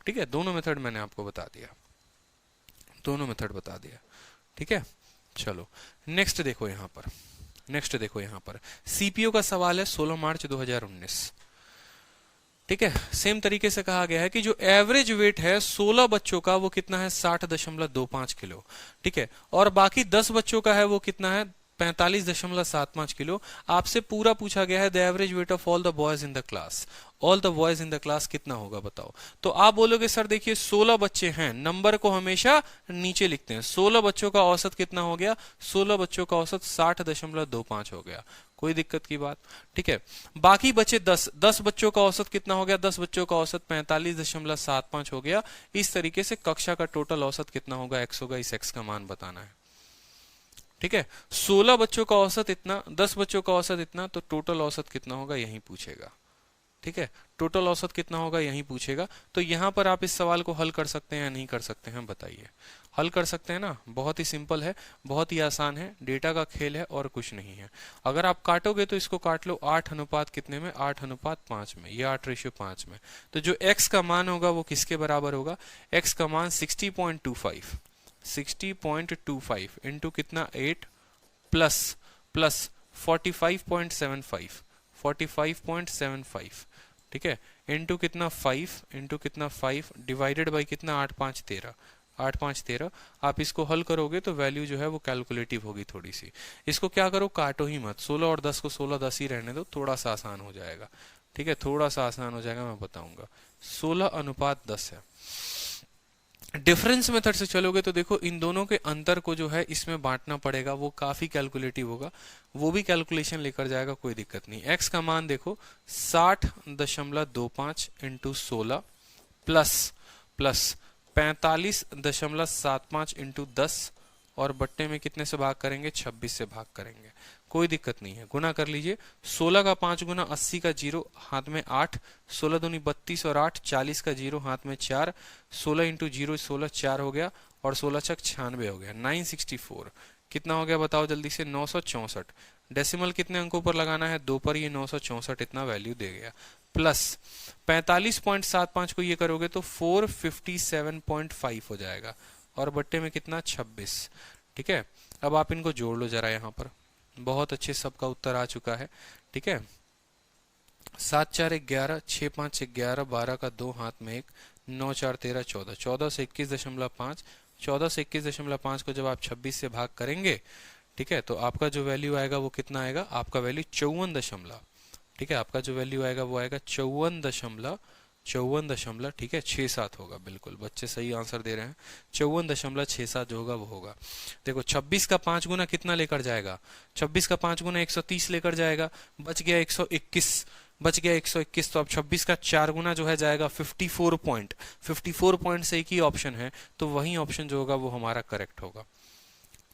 ठीक है, दोनों मेथड मैंने आपको बता दिया, दोनों मेथड बता दिया। ठीक है, चलो नेक्स्ट देखो यहाँ पर, नेक्स्ट देखो यहाँ पर सीपीओ का सवाल है 16 मार्च 2019। ठीक है, सेम तरीके से कहा गया है कि जो एवरेज वेट है 16 बच्चों का वो कितना है, 60.25 किलो। ठीक है, और बाकी 10 बच्चों का है वो कितना है, 45.75 किलो। आपसे पूरा पूछा गया है the average weight of all the boys in the class. All the boys in the class कितना होगा बताओ। तो आप बोलोगे सर देखिए 16 बच्चे हैं, नंबर को हमेशा नीचे लिखते हैं। 16 बच्चों का औसत कितना हो गया, 16 बच्चों का औसत 60.25 हो गया। कोई दिक्कत की बात। ठीक है, बाकी बचे 10 बच्चों का औसत कितना हो गया, 10 बच्चों का औसत 45.75 हो गया। इस तरीके से कक्षा का टोटल औसत कितना होगा, x होगा। इस x का मान बताना है। ठीक है, 16 बच्चों का औसत इतना, 10 बच्चों का औसत इतना, तो टोटल औसत कितना होगा यही पूछेगा। ठीक है, टोटल औसत कितना होगा यही पूछेगा। तो यहां पर आप इस सवाल को हल कर सकते हैं या नहीं कर सकते हैं, बताइए। हल कर सकते हैं ना, बहुत ही सिंपल है, बहुत ही आसान है, डेटा का खेल है और कुछ नहीं है। अगर आप काटोगे तो इसको काट लो 8 अनुपात कितने में, 8 अनुपात 5 में, या 8:5 में। तो जो x का मान होगा वो किसके बराबर होगा, x का मान 60.25 इंटू कितना 8 प्लस 45.75 ठीक है, इंटू कितना 5 डिवाइडेड बाई कितना 8 5 13। आप इसको हल करोगे तो वैल्यू जो है वो कैलकुलेटिव होगी थोड़ी सी। इसको क्या करो, काटो ही मत, 16 और 10 को 16 10 ही रहने दो, थोड़ा सा आसान हो जाएगा। ठीक है, थोड़ा सा आसान हो जाएगा, मैं बताऊंगा। 16 अनुपात 10 है। डिफरेंस मेथड से चलोगे तो देखो इन दोनों के अंतर को जो है इसमें बांटना पड़ेगा, वो काफी कैलकुलेटिव होगा, वो भी कैलकुलेशन लेकर जाएगा, कोई दिक्कत नहीं। x का मान देखो 60.25 इंटू 16 प्लस 45.75 इंटू 10 और बट्टे में कितने से भाग करेंगे, 26 से भाग करेंगे। कोई दिक्कत नहीं है, गुना कर लीजिए। 16 का 5 गुना 80 का 0 हाथ में 8, 16 दूनी 32 और 8 40 का 0 हाथ में 4, 16 इंटू 0 16 4 हो गया और 16 छक 96 हो गया। 964 कितना हो गया बताओ जल्दी से, 964। डेसिमल कितने अंकों पर लगाना है, 2 पर, ये 964 इतना वैल्यू दे गया। प्लस 45.75 को ये करोगे तो 457.5 हो जाएगा और बट्टे में कितना 26। ठीक है, अब आप इनको जोड़ लो जरा, यहाँ पर बहुत अच्छे सबका उत्तर आ चुका है। ठीक है, 7 4 11, 6 5 11, 12 का 2 हाथ में 1, 9 4 13 14, 14 से 21.5, 14 से 21.5 को जब आप 26 से भाग करेंगे, ठीक है, तो आपका जो वैल्यू आएगा वो कितना आएगा, आपका वैल्यू 54, ठीक है, आपका जो वैल्यू आएगा वो आएगा 54, ठीक है, 67 होगा। बिल्कुल बच्चे सही आंसर दे रहे हैं, 54.67 जो होगा वो होगा। देखो 26 का 5 गुना कितना लेकर जाएगा, 26 का 5 गुना 130 लेकर जाएगा, बच गया 121, तो अब 26 का 4 गुना जो है जाएगा 54 पॉइंट से एक ही ऑप्शन है, तो वही ऑप्शन जो होगा वो हमारा करेक्ट होगा।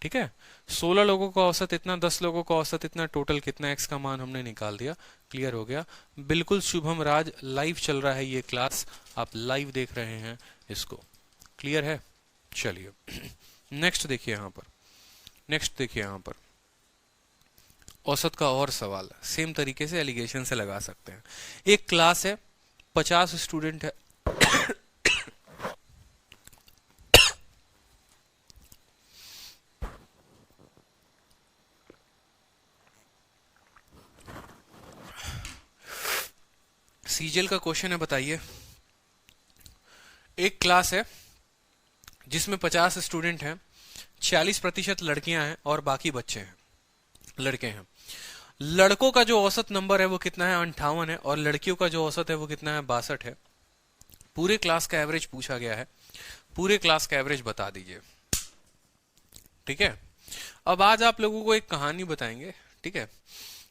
ठीक है, 16 लोगों का औसत इतना, 10 लोगों का औसत इतना, टोटल कितना, x का मान हमने निकाल दिया। क्लियर हो गया। बिल्कुल शुभम राज, लाइव चल रहा है ये क्लास, आप लाइव देख रहे हैं इसको। क्लियर है, चलिए नेक्स्ट देखिए यहाँ पर। नेक्स्ट देखिए यहाँ पर औसत का और सवाल सेम तरीके से एलिगेशन से लगा सकते हैं। एक क्लास है, 50 स्टूडेंट है। सीजीएल का क्वेश्चन है, बताइए एक क्लास है जिसमें 50 स्टूडेंट हैं, 46% लड़कियां हैं और बाकी बच्चे हैं, लड़के हैं। लड़कों का जो औसत नंबर है वो कितना है, 58 है, और लड़कियों का जो औसत है वो कितना है, 62 है। पूरे क्लास का एवरेज पूछा गया है, पूरे क्लास का एवरेज बता दीजिए। ठीक है, अब आज आप लोगों को एक कहानी बताएंगे। ठीक है,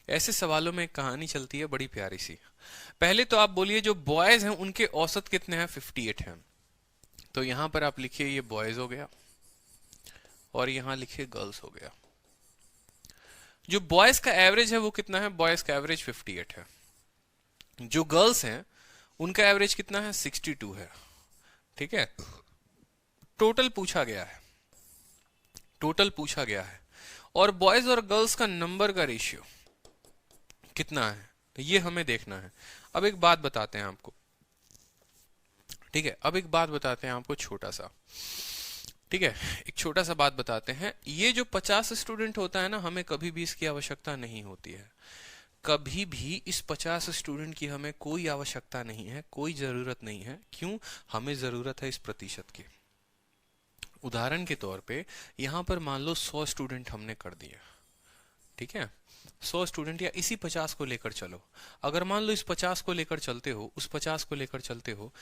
ऐसे सवालों में एक कहानी चलती है बड़ी प्यारी सी। पहले तो आप बोलिए जो बॉयज हैं उनके औसत कितने हैं, 58 हैं। तो यहां पर आप लिखिए ये बॉयज हो गया और यहां लिखिए गर्ल्स हो गया। जो बॉयज का एवरेज है वो कितना है, बॉयज का एवरेज 58 है। जो गर्ल्स हैं उनका एवरेज कितना है, 62 है। ठीक है, टोटल पूछा गया है, टोटल पूछा गया है, और बॉयज और गर्ल्स का नंबर का रेशियो कितना है ये हमें देखना है। अब एक बात बताते हैं आपको। ठीक है, अब एक बात बताते हैं आपको छोटा सा। ठीक है, एक छोटा सा बात बताते हैं। ये जो 50 स्टूडेंट होता है ना, हमें कभी भी इसकी आवश्यकता नहीं होती है। कभी भी इस 50 स्टूडेंट की हमें कोई आवश्यकता नहीं है, कोई जरूरत नहीं है। क्यों, हमें जरूरत है इस प्रतिशत की। उदाहरण के तौर पे यहां पर मान लो 100 स्टूडेंट हमने कर दिए। ठीक है, 100 स्टूडेंट, या इसी 50 को लेकर चलो। अगर मान लो इस 50 को लेकर चलते हो, उस 50 को लेकर चलते हो,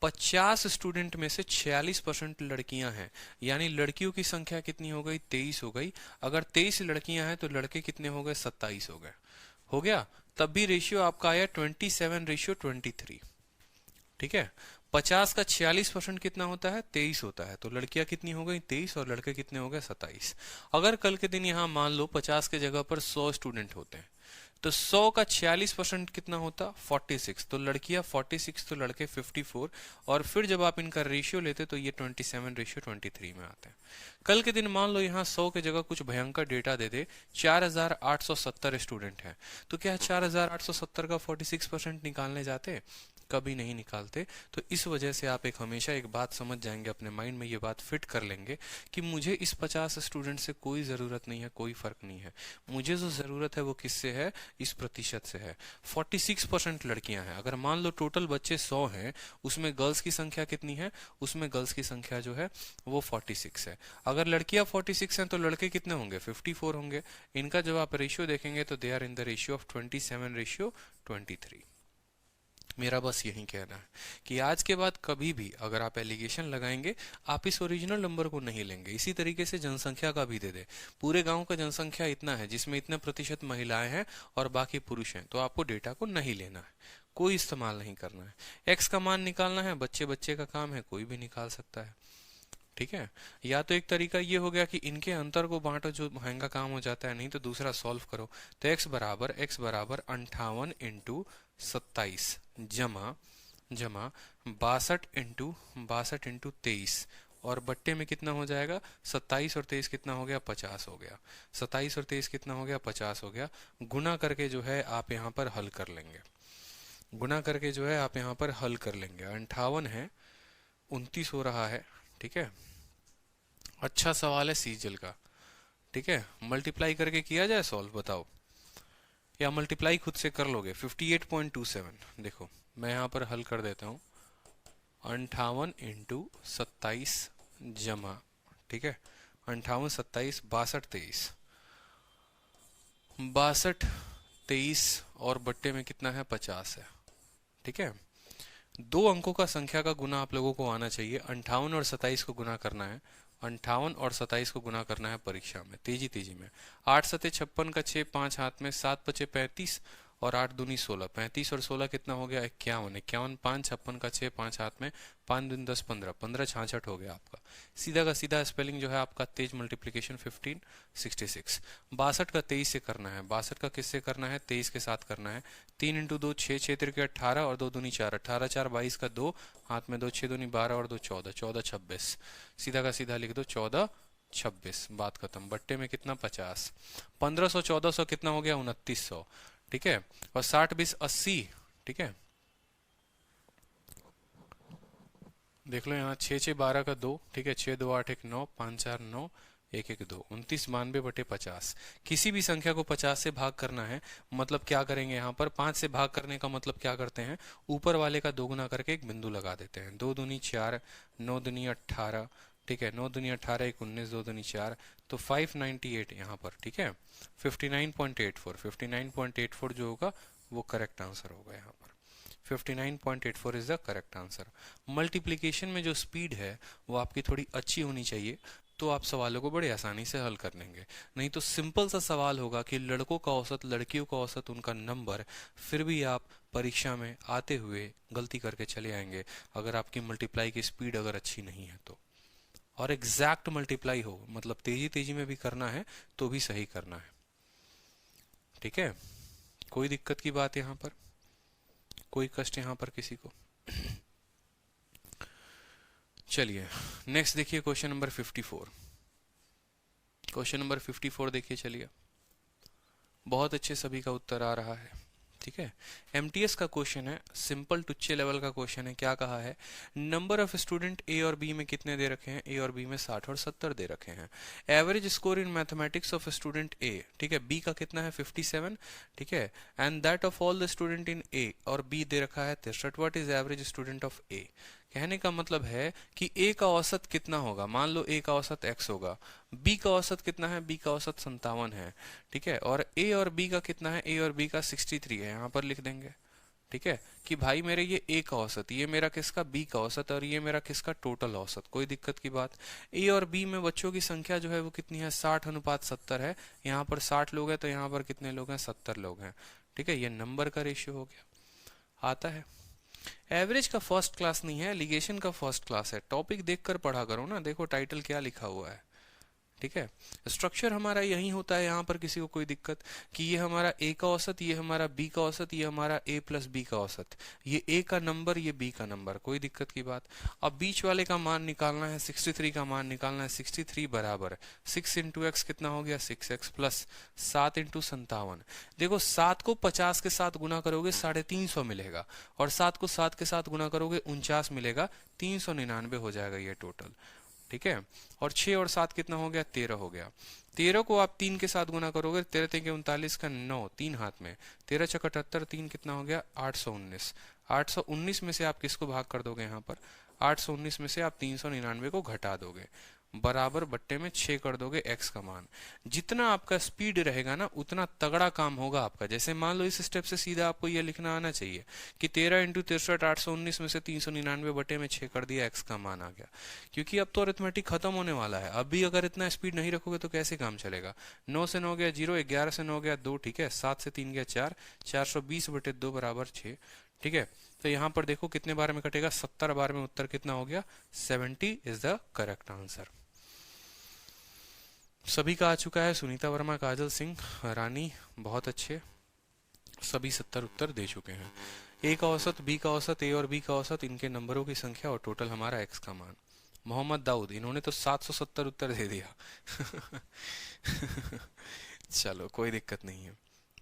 50 स्टूडेंट में से 46% लड़कियां हैं, यानी लड़कियों की संख्या कितनी हो गई, 23 हो गई। अगर 23 लड़कियां हैं तो लड़के कितने हो गए, 27 हो गए। हो गया, तब भी रेशियो आपका आया 27:23। ठीक है, 50 का 46% कितना होता है, 23 होता है। तो लड़कियां कितनी हो गई, 23, और लड़के कितने हो गए, 27। अगर कल के दिन यहां मान लो 50 के जगह पर 100 स्टूडेंट होते हैं, तो 100 का 46% कितना होता, 46। तो लड़कियां 46, तो लड़के 54, और फिर जब आप इनका रेशियो लेते तो ये 27:23 में आते हैं। कल के दिन मान लो यहाँ 100 के जगह कुछ भयंकर डेटा दे दे, 4870 स्टूडेंट हैं, तो क्या 4870 का 46% निकालने जाते, कभी नहीं निकालते। तो इस वजह से आप एक हमेशा एक बात समझ जाएंगे, अपने माइंड में ये बात फिट कर लेंगे कि मुझे इस 50 स्टूडेंट से कोई जरूरत नहीं है, कोई फर्क नहीं है। मुझे जो जरूरत है वो किससे है, इस प्रतिशत से है। 46% लड़कियां हैं। अगर मान लो टोटल बच्चे 100 हैं, उसमें गर्ल्स की संख्या कितनी है, उसमें गर्ल्स की संख्या जो है वो 46 है। अगर लड़कियां 46 हैं तो लड़के कितने होंगे, 54 होंगे। इनका जब आप रेशियो देखेंगे तो they are in the ratio of 27:23। मेरा बस यही कहना है कि आज के बाद कभी भी अगर आप एलिगेशन लगाएंगे, आप इस ओरिजिनल नंबर को नहीं लेंगे। इसी तरीके से जनसंख्या का भी दे दे, पूरे गांव का जनसंख्या इतना है जिसमें इतने प्रतिशत महिलाएं हैं और बाकी पुरुष हैं, तो आपको डेटा को नहीं लेना है, कोई इस्तेमाल नहीं करना है। एक्स का मान निकालना है, बच्चे बच्चे का काम है, कोई भी निकाल सकता है। ठीक है, या तो एक तरीका ये हो गया कि इनके अंतर को बांटो, जो महंगा काम हो जाता है, नहीं तो दूसरा सॉल्व करो। तो x बराबर 58 जमा 62 इंटू 23, और बट्टे में कितना हो जाएगा, 27 और 23 कितना हो गया, 50 हो गया। 27 और 23 कितना हो गया, 50 हो गया। गुना करके जो है आप यहाँ पर हल कर लेंगे, गुना करके जो है आप यहाँ पर हल कर लेंगे। 58 है, 29 हो रहा है। ठीक है, अच्छा सवाल है सीजल का। ठीक है, मल्टीप्लाई करके किया जाए सॉल्व, बताओ, या मल्टीप्लाई खुद से कर लोगे। 58.27, देखो मैं यहाँ पर हल कर देता हूँ। 58 इंटू 27 जमा, ठीक है, 58 27 62 23 और बट्टे में कितना है, 50 है। ठीक है, दो अंकों का संख्या का गुना आप लोगों को आना चाहिए। 58 और 27 को गुना करना है, 58 और 27 को गुना करना है परीक्षा में, तेजी तेजी में। 8 सते 56 का 6 5 हाथ में, 7 पचे 35 और 8 दूनी 16, 35 और 16 कितना हो गया, 51। 51 5 56 का 6 5 हाथ में, 5 दूनी 10 15, 15 66 हो गया आपका। सीधा का सीधा स्पेलिंग जो है आपका तेज मल्टीप्लीकेशन 15 66। 62 का 23 से करना है, 62 का किससे करना है, 23 के साथ करना है। 3 इंटू 2 6 6 तिरके 18 और 2 दूनी 4, 18 4 22 का 2 हाथ में 2 6 दूनी 12 और 2 14, 14 26। सीधा का सीधा लिख दो 14 26, बात खत्म। बट्टे में कितना 50, 1500 1400 कितना हो गया 2900, ठीक है। और 60 20 80, ठीक है। देख लो यहाँ 6 6 12 का 2, ठीक है। 6 2 8 1 9, 5 4 9, 1 1 2, 29 92 बटे 50। किसी भी संख्या को 50 से भाग करना है, मतलब क्या करेंगे यहाँ पर, 5 से भाग करने का मतलब क्या करते हैं, ऊपर वाले का दोगुना करके एक बिंदु लगा देते हैं। 2 दूनी 4, 9 दूनी 18, ठीक है। 9 दूनी 18 1 19, 2 दूनी 4, तो 598 यहाँ पर, ठीक है। 59.84, 59.84 जो होगा वो करेक्ट आंसर होगा यहाँ पर। 59.84 is the correct answer. Multiplication में जो स्पीड है वो आपकी थोड़ी अच्छी होनी चाहिए, तो आप सवालों को बड़े आसानी से हल कर लेंगे। नहीं तो सिंपल सा सवाल होगा कि लड़कों का औसत, लड़कियों का औसत, उनका नंबर, फिर भी आप परीक्षा में आते हुए गलती करके चले आएंगे अगर आपकी मल्टीप्लाई की स्पीड अगर अच्छी नहीं है तो। और एग्जैक्ट मल्टीप्लाई हो, मतलब तेजी तेजी में भी करना है तो भी सही करना है, ठीक है। कोई दिक्कत की बात यहाँ पर, कोई कष्ट यहाँ पर किसी को? चलिए नेक्स्ट देखिए क्वेश्चन नंबर 54। क्वेश्चन नंबर 54 देखिए, चलिए बहुत अच्छे सभी का उत्तर आ रहा है, ठीक है। एमटीएस का क्वेश्चन है, सिंपल टुच्चे लेवल का क्वेश्चन है। क्या कहा है, नंबर ऑफ स्टूडेंट ए और बी में कितने दे रखे हैं, ए और बी में 60 और 70 दे रखे हैं। Average score in mathematics of student A, ठीक है, बी का कितना है 57, ठीक है। And that of all the student in A, और बी दे रखा है 63। What is average student of A? कहने का मतलब है कि ए का औसत कितना होगा, मान लो ए का औसत x होगा, बी का औसत कितना है, बी का औसत 57 है, ठीक है। और ए और बी का कितना है, ए और बी का 63 है, यहाँ पर लिख देंगे, ठीक है। कि भाई मेरे ये ए का औसत, ये मेरा किसका, बी का औसत, और ये मेरा किसका, टोटल औसत। कोई दिक्कत की बात? ए और बी में बच्चों की संख्या जो है वो कितनी है, 60:70 है। यहाँ पर 60 लोग हैं तो यहाँ पर कितने लोग हैं, 70 लोग हैं, ठीक है। ये नंबर का रेशियो हो गया, आता है। एवरेज का फर्स्ट क्लास नहीं है, एलिगेशन का फर्स्ट क्लास है। टॉपिक देखकर पढ़ा करो ना, देखो टाइटल क्या लिखा हुआ है, ठीक है। स्ट्रक्चर हमारा यही होता है, यहाँ पर किसी को कोई दिक्कत कि ये हमारा ए का औसत, ये हमारा बी का औसत, ये हमारा ए प्लस बी का औसत, ये ए का नंबर, ये बी का नंबर, कोई दिक्कत की बात? अब बीच वाले का मान निकालना है, 63 का मान निकालना है। 63 बराबर 6 इंटू एक्स कितना हो गया, 6x प्लस 7 इंटू 57। देखो 7 को 50 के साथ गुना करोगे 350 मिलेगा, और 7 को 7 के साथ गुना करोगे 49 मिलेगा, 399 हो जाएगा ये टोटल, ठीक है। और 6 और 7 कितना हो गया, 13 हो गया। 13 को आप 3 के साथ गुना करोगे, 13 3 के 39 का 9, 3 हाथ में, 13 छक्का 78, 3 कितना हो गया, 819। 819 में से आप किसको भाग कर दोगे, यहाँ पर 819 में से आप 399 को घटा दोगे, बराबर बट्टे में 6 कर दोगे x का मान। जितना आपका स्पीड रहेगा ना उतना तगड़ा काम होगा आपका। जैसे मान लो इस स्टेप से सीधा आपको ये लिखना आना चाहिए कि 13 इंटू 63 819 में से 399 बटे में 6 कर दिया, x का मान आ गया। क्योंकि अब तो अरिथमेटिक खत्म होने वाला है, अभी अगर इतना स्पीड नहीं रखोगे तो कैसे काम चलेगा। 9 से 9 गया 0, 11 से 9 गया 2, ठीक है। 7 से 3 गया 4, 420 बटे 2 बराबर 6, ठीक है। तो यहाँ पर देखो कितने बार में कटेगा, 70 बार में। उत्तर कितना हो गया, 70 इज द करेक्ट आंसर। सभी का आ चुका है, सुनीता वर्मा, काजल सिंह, रानी, बहुत अच्छे, सभी 70 उत्तर दे चुके हैं। ए का औसत, बी का औसत, ए और बी का औसत, इनके नंबरों की संख्या और टोटल हमारा एक्स का मान। मोहम्मद दाऊद, इन्होंने तो 770 उत्तर दे दिया। चलो कोई दिक्कत नहीं है।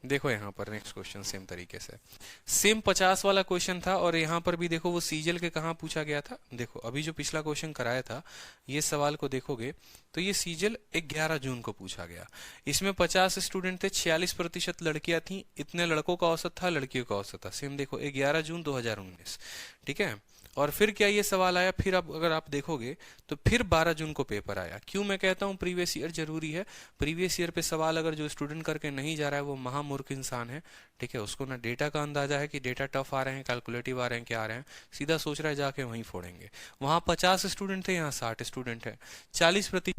देखो यहाँ पर नेक्स्ट क्वेश्चन सेम तरीके से, सेम 50 वाला क्वेश्चन था, और यहाँ पर भी देखो वो सीजल के कहाँ पूछा गया था। देखो अभी जो पिछला क्वेश्चन कराया था, ये सवाल को देखोगे तो ये सीजल 11 जून को पूछा गया। इसमें 50 स्टूडेंट थे, 46% लड़कियां थी, इतने लड़कों का औसत था, लड़कियों का औसत था। सेम देखो 11 जून 2019, ठीक है। और फिर क्या ये सवाल आया, फिर अब अगर आप देखोगे तो फिर 12 जून को पेपर आया। क्यों मैं कहता हूँ प्रीवियस ईयर जरूरी है। प्रीवियस ईयर पे सवाल अगर जो स्टूडेंट करके नहीं जा रहा है वो महामूर्ख इंसान है, ठीक है। उसको ना डेटा का अंदाजा है कि डेटा टफ आ रहे हैं, कैलकुलेटिव आ रहे हैं, क्या आ रहे हैं, सीधा सोच रहा है जाके वहीं फोड़ेंगे। वहां 50 स्टूडेंट थे, यहाँ 60 स्टूडेंट है, 40%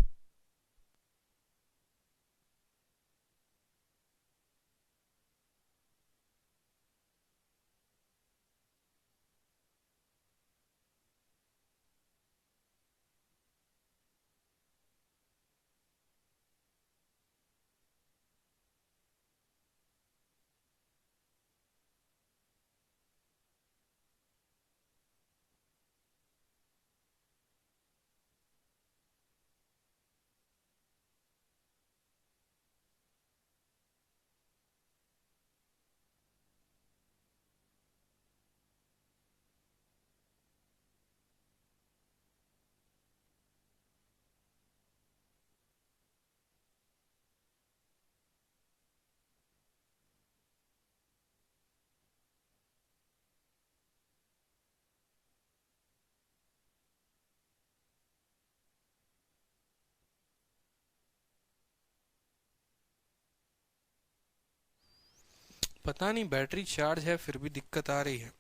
पता नहीं बैटरी चार्ज है फिर भी दिक्कत आ रही है।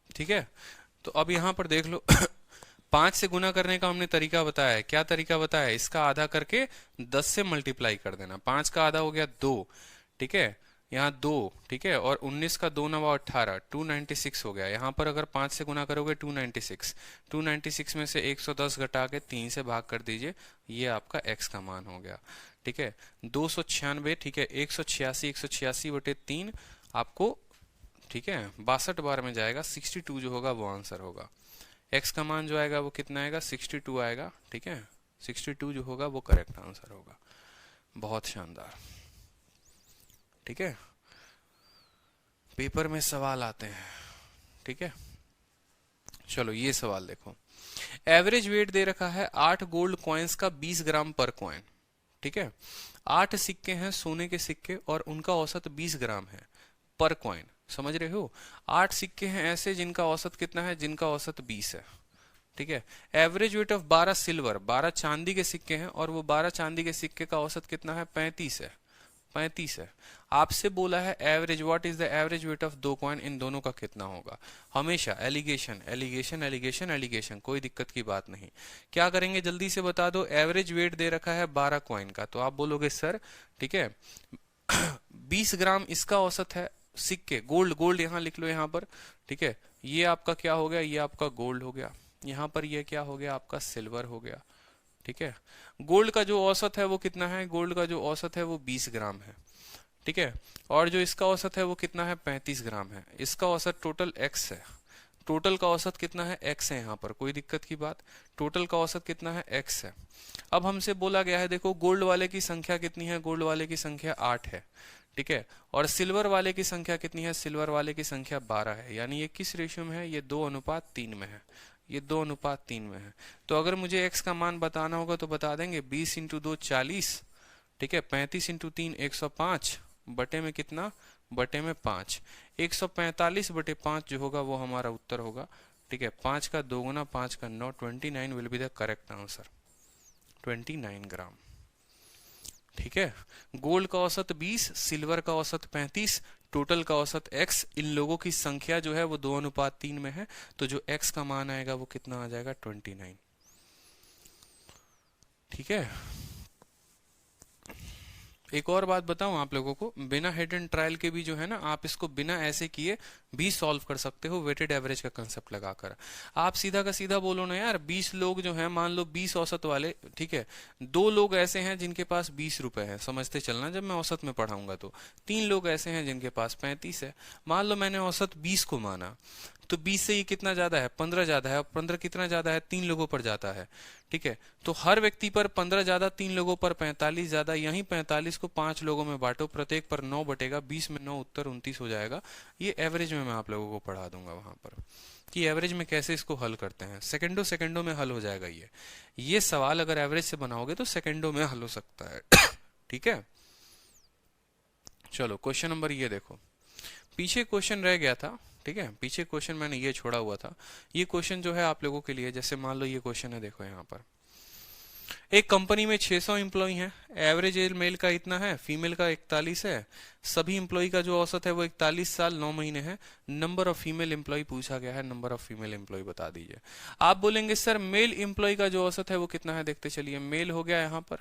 ठीक है, तो अब यहाँ पर देख लो 5 से गुना करने का हमने तरीका बताया है। क्या तरीका बताया है? इसका आधा करके 10 से मल्टीप्लाई कर देना। 5 का आधा हो गया 2, ठीक है, यहाँ 2, ठीक है, और 19 का 2 9 18, 296 हो गया। यहाँ पर अगर 5 से गुना करोगे 296, 296 में से 110 घटा के 3 से भाग कर दीजिए, ये आपका x का मान हो गया। ठीक है, 296, ठीक है, 186, 186 बटे 3 आपको, ठीक है, 62 बार में जाएगा। 62 जो होगा वो आंसर होगा। x का मान जो आएगा वो कितना आएगा? 62 आएगा। ठीक है, 62 जो होगा वो करेक्ट आंसर होगा। बहुत शानदार। ठीक है, पेपर में सवाल आते हैं। ठीक है, चलो ये सवाल देखो। एवरेज वेट दे रखा है 8 गोल्ड कॉइन्स का 20 ग्राम पर कॉइन। ठीक है, 8 सिक्के हैं सोने के सिक्के और उनका औसत 20 ग्राम है पर कॉइन। समझ रहे हो? 8 सिक्के हैं ऐसे जिनका औसत कितना है? जिनका औसत 20 है। ठीक है, एवरेज वेट ऑफ 12 सिल्वर, 12 चांदी के सिक्के हैं और वो 12 चांदी के सिक्के का औसत कितना है? 35 है। 35 है। आपसे बोला है average, what is the average weight of 2 coin, इन दोनों का कितना होगा? हमेशा एलिगेशन एलिगेशन एलिगेशन एलिगेशन, कोई दिक्कत की बात नहीं। क्या करेंगे जल्दी से बता दो। एवरेज वेट दे रखा है 12 कॉइन का, तो आप बोलोगे सर, ठीक है 20 ग्राम इसका औसत है सिक्के, गोल्ड, गोल्ड यहाँ लिख लो यहाँ पर। ठीक है, ये आपका क्या हो गया? ये आपका गोल्ड हो गया। यहाँ पर ये क्या हो गया? आपका सिल्वर हो गया। ठीक है, गोल्ड का जो औसत है वो कितना है? गोल्ड का जो औसत है वो 20 ग्राम है। ठीक है, और जो इसका औसत है वो कितना है? 35 ग्राम है। इसका औसत टोटल x है। टोटल का औसत कितना है? x है। यहाँ पर कोई दिक्कत की बात? टोटल का औसत कितना है? x है। अब हमसे बोला गया है, देखो गोल्ड वाले की संख्या कितनी है? गोल्ड वाले की संख्या 8 है। ठीक है, और सिल्वर वाले की संख्या कितनी है? सिल्वर वाले की संख्या 12 है। यानी ये किस रेशियो में है? ये 2:3 में है। ये 2:3 में है। तो अगर मुझे x का मान बताना होगा तो बता देंगे 20 इंटू 2 40, ठीक है, 35 इंटू 3 105, बटे में कितना? बटे में 5। 145 बटे 5 जो होगा वो हमारा उत्तर होगा। ठीक है, 5 का 2 गुना 5 का 9, 29 will be the correct answer. 29 ग्राम। ठीक है, गोल्ड का औसत 20, सिल्वर का औसत 35, टोटल का औसत x। इन लोगों की संख्या जो है वो 2:3 में है, तो जो x का मान आएगा वो कितना आ जाएगा? 29। ठीक है, एक और बात बताऊं आप लोगों को, बिना हेड एंड ट्रायल के भी जो है ना, आप इसको बिना ऐसे किए भी सॉल्व कर सकते हो वेटेड एवरेज का कंसेप्ट लगाकर। आप सीधा का सीधा बोलो ना यार, 20 लोग जो हैं, मान लो 20 औसत वाले, ठीक है, 2 लोग ऐसे हैं जिनके पास 20 रुपए है, समझते चलना जब मैं औसत में पढ़ाऊंगा तो। 3 लोग ऐसे हैं जिनके पास 35 है। मान लो मैंने औसत 20 को माना, तो 20 से ये कितना ज्यादा है? 15 ज्यादा है। और 15 कितना ज्यादा है? 3 लोगों पर जाता है। ठीक है, तो हर व्यक्ति पर 15 ज्यादा, 3 लोगों पर 45 ज्यादा। यहीं 45 को 5 लोगों में बांटो, प्रत्येक पर 9 बटेगा, 20 में 9, उत्तर 29 हो जाएगा। ये एवरेज में मैं आप लोगों को पढ़ा दूंगा वहां पर कि एवरेज में कैसे इसको हल करते हैं। सेकंडों सेकंडों में हल हो जाएगा। ये सवाल अगर एवरेज से बनाओगे तो सेकंडों में हल हो सकता है। ठीक है, चलो क्वेश्चन नंबर ये देखो। पीछे क्वेश्चन रह गया था, ठीक है, पीछे क्वेश्चन मैंने ये छोड़ा हुआ था। ये क्वेश्चन जो है आप लोगों के लिए, जैसे मान लो ये क्वेश्चन है, देखो यहाँ पर एक कंपनी में 600 एम्प्लॉय हैं। एवरेज एज मेल का इतना है, फीमेल का 41 है। सभी एम्प्लॉय का जो औसत है वो 41 साल 9 महीने है। नंबर ऑफ फीमेल एम्प्लॉय पूछा गया है, नंबर ऑफ फीमेल एम्प्लॉय बता दीजिए। आप बोलेंगे सर मेल एम्प्लॉय का जो औसत है वो कितना है? देखते चलिए, मेल हो गया यहाँ पर,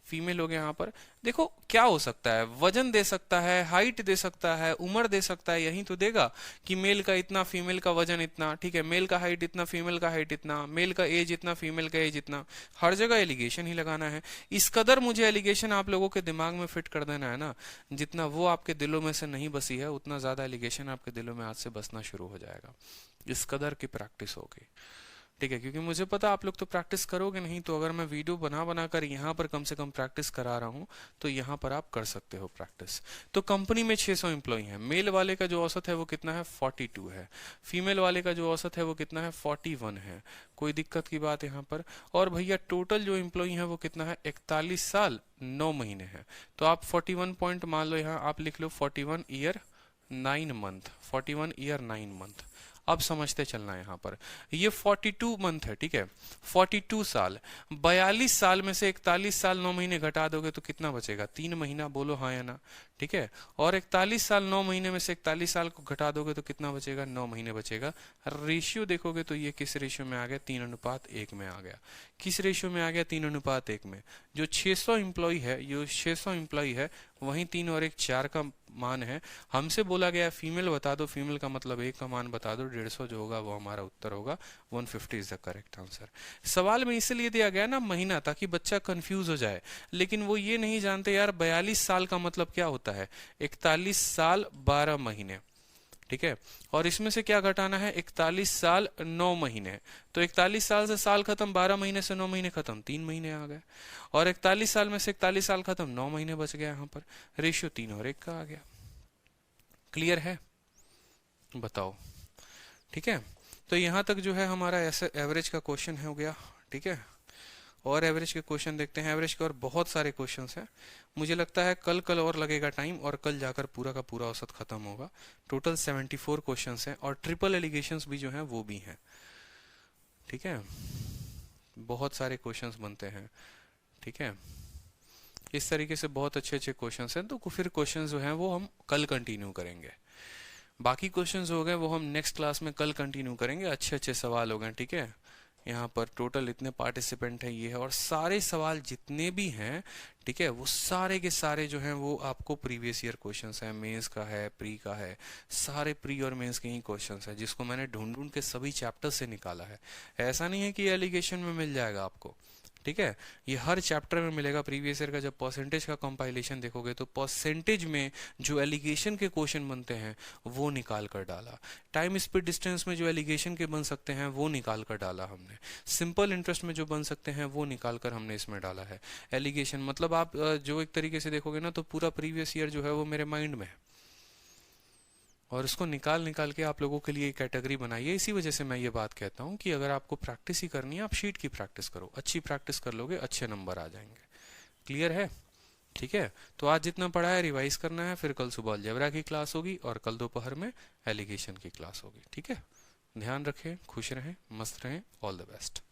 फीमेल हो गया यहाँ पर। देखो क्या हो सकता है, वजन दे सकता है, हाइट दे सकता है, उम्र दे सकता है। यही तो देगा कि मेल का इतना, फीमेल का वजन इतना, ठीक है, मेल का हाइट इतना, फीमेल का हाइट इतना, मेल का एज इतना, फीमेल का एज इतना। हर जगह एलिगेशन ही लगाना है। इस कदर मुझे एलिगेशन आप लोगों के दिमाग में फिट कर देना है ना, जितना वो आपके दिलों में से नहीं बसी है, उतना ज्यादा एलिगेशन आपके दिलों में आज से बसना शुरू हो जाएगा। इस कदर की प्रैक्टिस होगी। ठीक है, क्योंकि मुझे पता आप लोग तो प्रैक्टिस करोगे नहीं, तो अगर मैं वीडियो बना बना कर यहाँ पर कम से कम प्रैक्टिस करा रहा हूँ तो यहाँ पर आप कर सकते हो प्रैक्टिस। तो कंपनी में 600 एम्प्लॉई हैं। मेल वाले का जो औसत है वो कितना है, 42 है। फीमेल वाले का जो औसत है वो कितना है, 41 है। कोई दिक्कत की बात यहाँ पर। और भैया टोटल जो एम्प्लॉई है वो कितना है, 41 साल 9 महीने है। तो आप 41 पॉइंट मान लो, यहाँ आप लिख लो 41 ईयर 9 मंथ, 41 ईयर 9 मंथ। अब समझते चलना यहाँ पर, ये 42 मंथ है, ठीक है, 42 साल। 42 साल में से 41 साल 9 महीने घटा दोगे तो कितना बचेगा, 3 महीना, बोलो हाँ या ना, ठीक है। और 41 साल 9 महीने में से 41 साल को घटा दोगे तो कितना बचेगा, 9 महीने बचेगा। रेशियो देखोगे तो ये किस रेशियो में आ गया, 3:1 में आ गया। किस रेशियो में आ गया, 3:1 में। जो 600 एम्प्लॉय है, जो 600 एम्प्लॉय है, वहीं 3 और 1 4 का मान है। हमसे बोला गया फीमेल बता दो, फीमेल का मतलब 1 का मान बता दो, 150 जो होगा वो हमारा उत्तर होगा। 150 इज द करेक्ट आंसर। सवाल में इसलिए दिया गया ना महीना, ताकि बच्चा कंफ्यूज हो जाए, लेकिन वो ये नहीं जानते यार 42 साल का मतलब क्या होता है, 41 साल 12 महीने, ठीक है। और इसमें से क्या घटाना है, 41 साल 9 महीने। तो 41 साल से साल खत्म, 12 महीने से 9 महीने खत्म, 3 महीने आ गए। और 41 साल में से 41 साल खत्म, 9 महीने बच गया। यहाँ पर रेशियो 3 और 1 का आ गया। क्लियर है, बताओ, ठीक है। तो यहाँ तक जो है हमारा ऐसे एवरेज का क्वेश्चन हो गया, ठीक है। और एवरेज के क्वेश्चन देखते हैं। एवरेज के और बहुत सारे क्वेश्चन हैं। मुझे लगता है कल और लगेगा टाइम, और कल जाकर पूरा का पूरा औसत खत्म होगा। टोटल 74 क्वेश्चन हैं, और ट्रिपल एलिगेशंस भी जो हैं वो भी हैं, ठीक है। बहुत सारे क्वेश्चंस बनते हैं, ठीक है। इस तरीके से बहुत अच्छे अच्छे क्वेश्चंस हैं। तो फिर क्वेश्चंस जो हैं वो हम कल कंटिन्यू करेंगे। बाकी क्वेश्चंस हो गए वो हम नेक्स्ट क्लास में कल कंटिन्यू करेंगे। अच्छे अच्छे सवाल हो गए, ठीक है। यहाँ पर टोटल इतने पार्टिसिपेंट हैं, ये है, और सारे सवाल जितने भी हैं, ठीक है, वो सारे के सारे जो हैं वो आपको प्रीवियस ईयर क्वेश्चंस हैं। मेंस का है, प्री का है, सारे प्री और मेंस के ही क्वेश्चंस हैं, जिसको मैंने ढूंढ ढूंढ के सभी चैप्टर से निकाला है। ऐसा नहीं है कि एलिगेशन में मिल जाएगा आपको, ठीक है। ये हर चैप्टर में मिलेगा। प्रीवियस ईयर का जब परसेंटेज का कंपाइलेशन देखोगे तो परसेंटेज में जो एलिगेशन के क्वेश्चन बनते हैं वो निकाल कर डाला। टाइम स्पीड डिस्टेंस में जो एलिगेशन के बन सकते हैं वो निकाल कर डाला हमने। सिंपल इंटरेस्ट में जो बन सकते हैं वो निकाल कर हमने इसमें डाला है। एलिगेशन मतलब आप जो एक तरीके से देखोगे ना तो पूरा प्रीवियस ईयर जो है वो मेरे माइंड में है, और उसको निकाल निकाल के आप लोगों के लिए कैटेगरी बनाई है। इसी वजह से मैं ये बात कहता हूँ कि अगर आपको प्रैक्टिस ही करनी है, आप शीट की प्रैक्टिस करो। अच्छी प्रैक्टिस कर लोगे, अच्छे नंबर आ जाएंगे। क्लियर है, ठीक है। तो आज जितना पढ़ा है रिवाइज करना है, फिर कल सुबह अलजेब्रा की क्लास होगी और कल दोपहर में एलिगेशन की क्लास होगी, ठीक है। ध्यान रखें, खुश रहें, मस्त रहें, ऑल द बेस्ट।